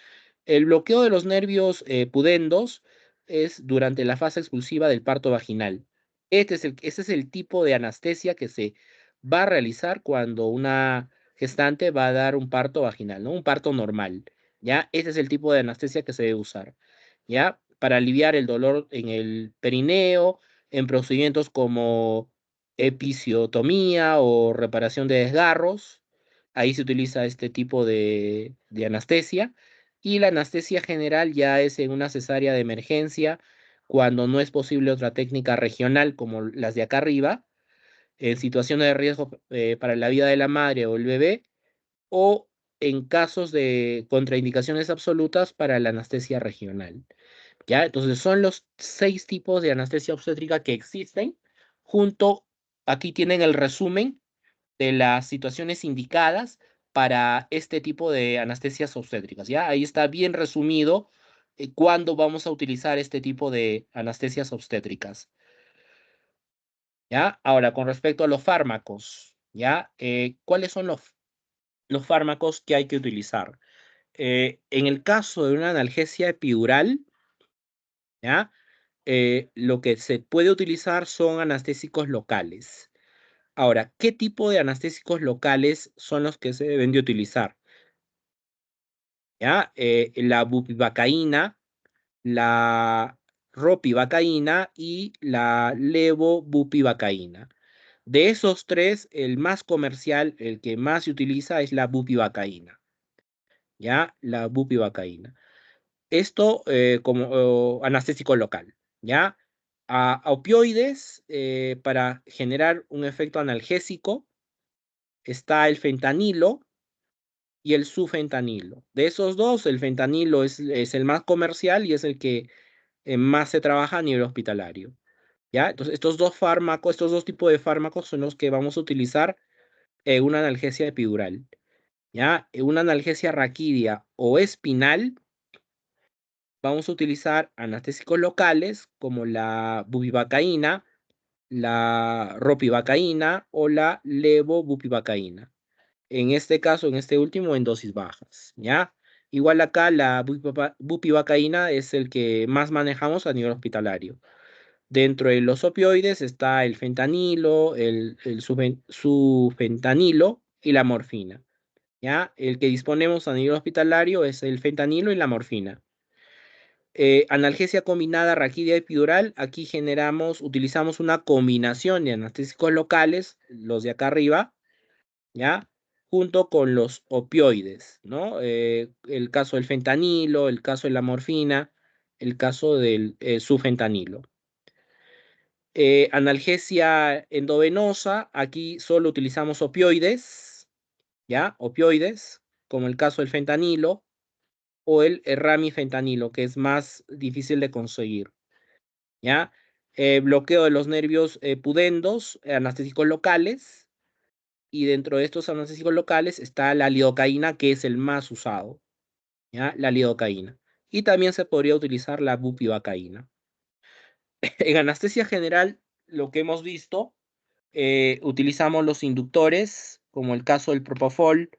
El bloqueo de los nervios pudendos es durante la fase expulsiva del parto vaginal. Este es el tipo de anestesia que se va a realizar cuando una gestante va a dar un parto vaginal, ¿no? Un parto normal. ¿Ya? Ese es el tipo de anestesia que se debe usar, ¿ya? Para aliviar el dolor en el perineo, en procedimientos como episiotomía o reparación de desgarros. Ahí se utiliza este tipo de anestesia. Y la anestesia general ya es en una cesárea de emergencia, cuando no es posible otra técnica regional como las de acá arriba, en situaciones de riesgo para la vida de la madre o el bebé, o en casos de contraindicaciones absolutas para la anestesia regional. ¿Ya? Entonces son los seis tipos de anestesia obstétrica que existen. Aquí tienen el resumen de las situaciones indicadas para este tipo de anestesias obstétricas, ¿ya? Ahí está bien resumido cuándo vamos a utilizar este tipo de anestesias obstétricas, ¿ya? Ahora, con respecto a los fármacos, ¿ya? ¿Cuáles son los fármacos que hay que utilizar? En el caso de una analgesia epidural, ¿ya? Lo que se puede utilizar son anestésicos locales. Ahora, ¿qué tipo de anestésicos locales son los que se deben de utilizar? ¿Ya? La bupivacaína, la ropivacaína y la levobupivacaína. De esos tres, el más comercial, el que más se utiliza es la bupivacaína, ¿ya? La bupivacaína. Esto como anestésico local, ¿ya? A opioides, para generar un efecto analgésico, está el fentanilo y el sufentanilo. De esos dos, el fentanilo es el más comercial y es el que más se trabaja a nivel hospitalario, ¿ya? Entonces, estos dos tipos de fármacos son los que vamos a utilizar en una analgesia epidural, ¿ya? En una analgesia raquídea o espinal, vamos a utilizar anestésicos locales como la bupivacaína, la ropivacaína o la levobupivacaína. En este caso, en este último, en dosis bajas, ¿ya? Igual acá la bupivacaína es el que más manejamos a nivel hospitalario. Dentro de los opioides está el fentanilo, el sufentanilo y la morfina, ¿ya? El que disponemos a nivel hospitalario es el fentanilo y la morfina. Analgesia combinada raquídea epidural, aquí utilizamos una combinación de anestésicos locales, los de acá arriba, ¿ya? Junto con los opioides, ¿no? El caso del fentanilo, el caso de la morfina, el caso del sufentanilo. Analgesia endovenosa, aquí solo utilizamos opioides, ¿ya? Opioides, como el caso del fentanilo o el ramifentanilo, que es más difícil de conseguir, ¿ya? Bloqueo de los nervios pudendos, anestésicos locales, y dentro de estos anestésicos locales está la lidocaína, que es el más usado, ¿ya? La lidocaína. Y también se podría utilizar la bupivacaína. En anestesia general, lo que hemos visto, utilizamos los inductores, como el caso del propofol,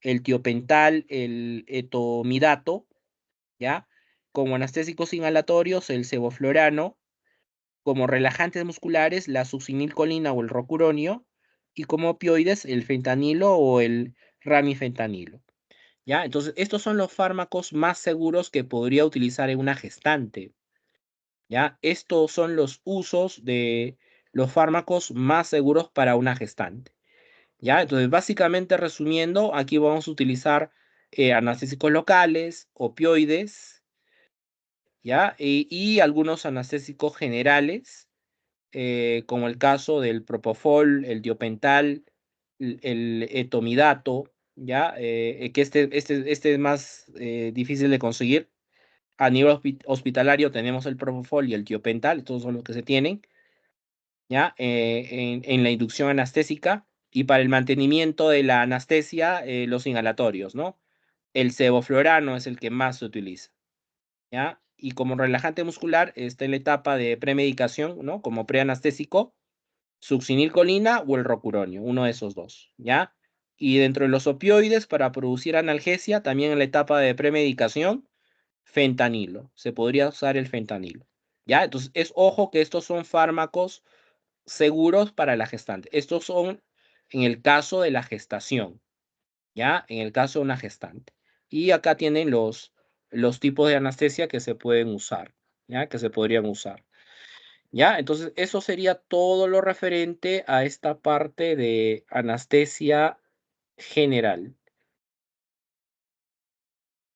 el tiopental, el etomidato, ¿ya? Como anestésicos inhalatorios, el sevoflurano, como relajantes musculares, la succinilcolina o el rocuronio, y como opioides, el fentanilo o el ramifentanilo, ¿ya? Entonces, estos son los fármacos más seguros que podría utilizar en una gestante, ¿ya? Estos son los usos de los fármacos más seguros para una gestante, ¿ya? Entonces, básicamente resumiendo, aquí vamos a utilizar anestésicos locales, opioides, ¿ya? Y algunos anestésicos generales, como el caso del propofol, el diopental, el etomidato, ¿ya? Que este es más difícil de conseguir. A nivel hospitalario tenemos el propofol y el tiopental, estos son los que se tienen, ¿ya? En la inducción anestésica, y para el mantenimiento de la anestesia, los inhalatorios, ¿no? El sevoflurano es el que más se utiliza, ¿ya? Y como relajante muscular está en la etapa de premedicación, ¿no? Como preanestésico, succinilcolina o el rocuronio, uno de esos dos, ¿ya? Y dentro de los opioides, para producir analgesia, también en la etapa de premedicación, fentanilo. Se podría usar el fentanilo, ¿ya? Entonces, ojo que estos son fármacos seguros para la gestante. Estos son en el caso de la gestación, ¿ya? En el caso de una gestante. Y acá tienen los tipos de anestesia que se pueden usar, ¿ya? Que se podrían usar, ¿ya? Entonces, eso sería todo lo referente a esta parte de anestesia general.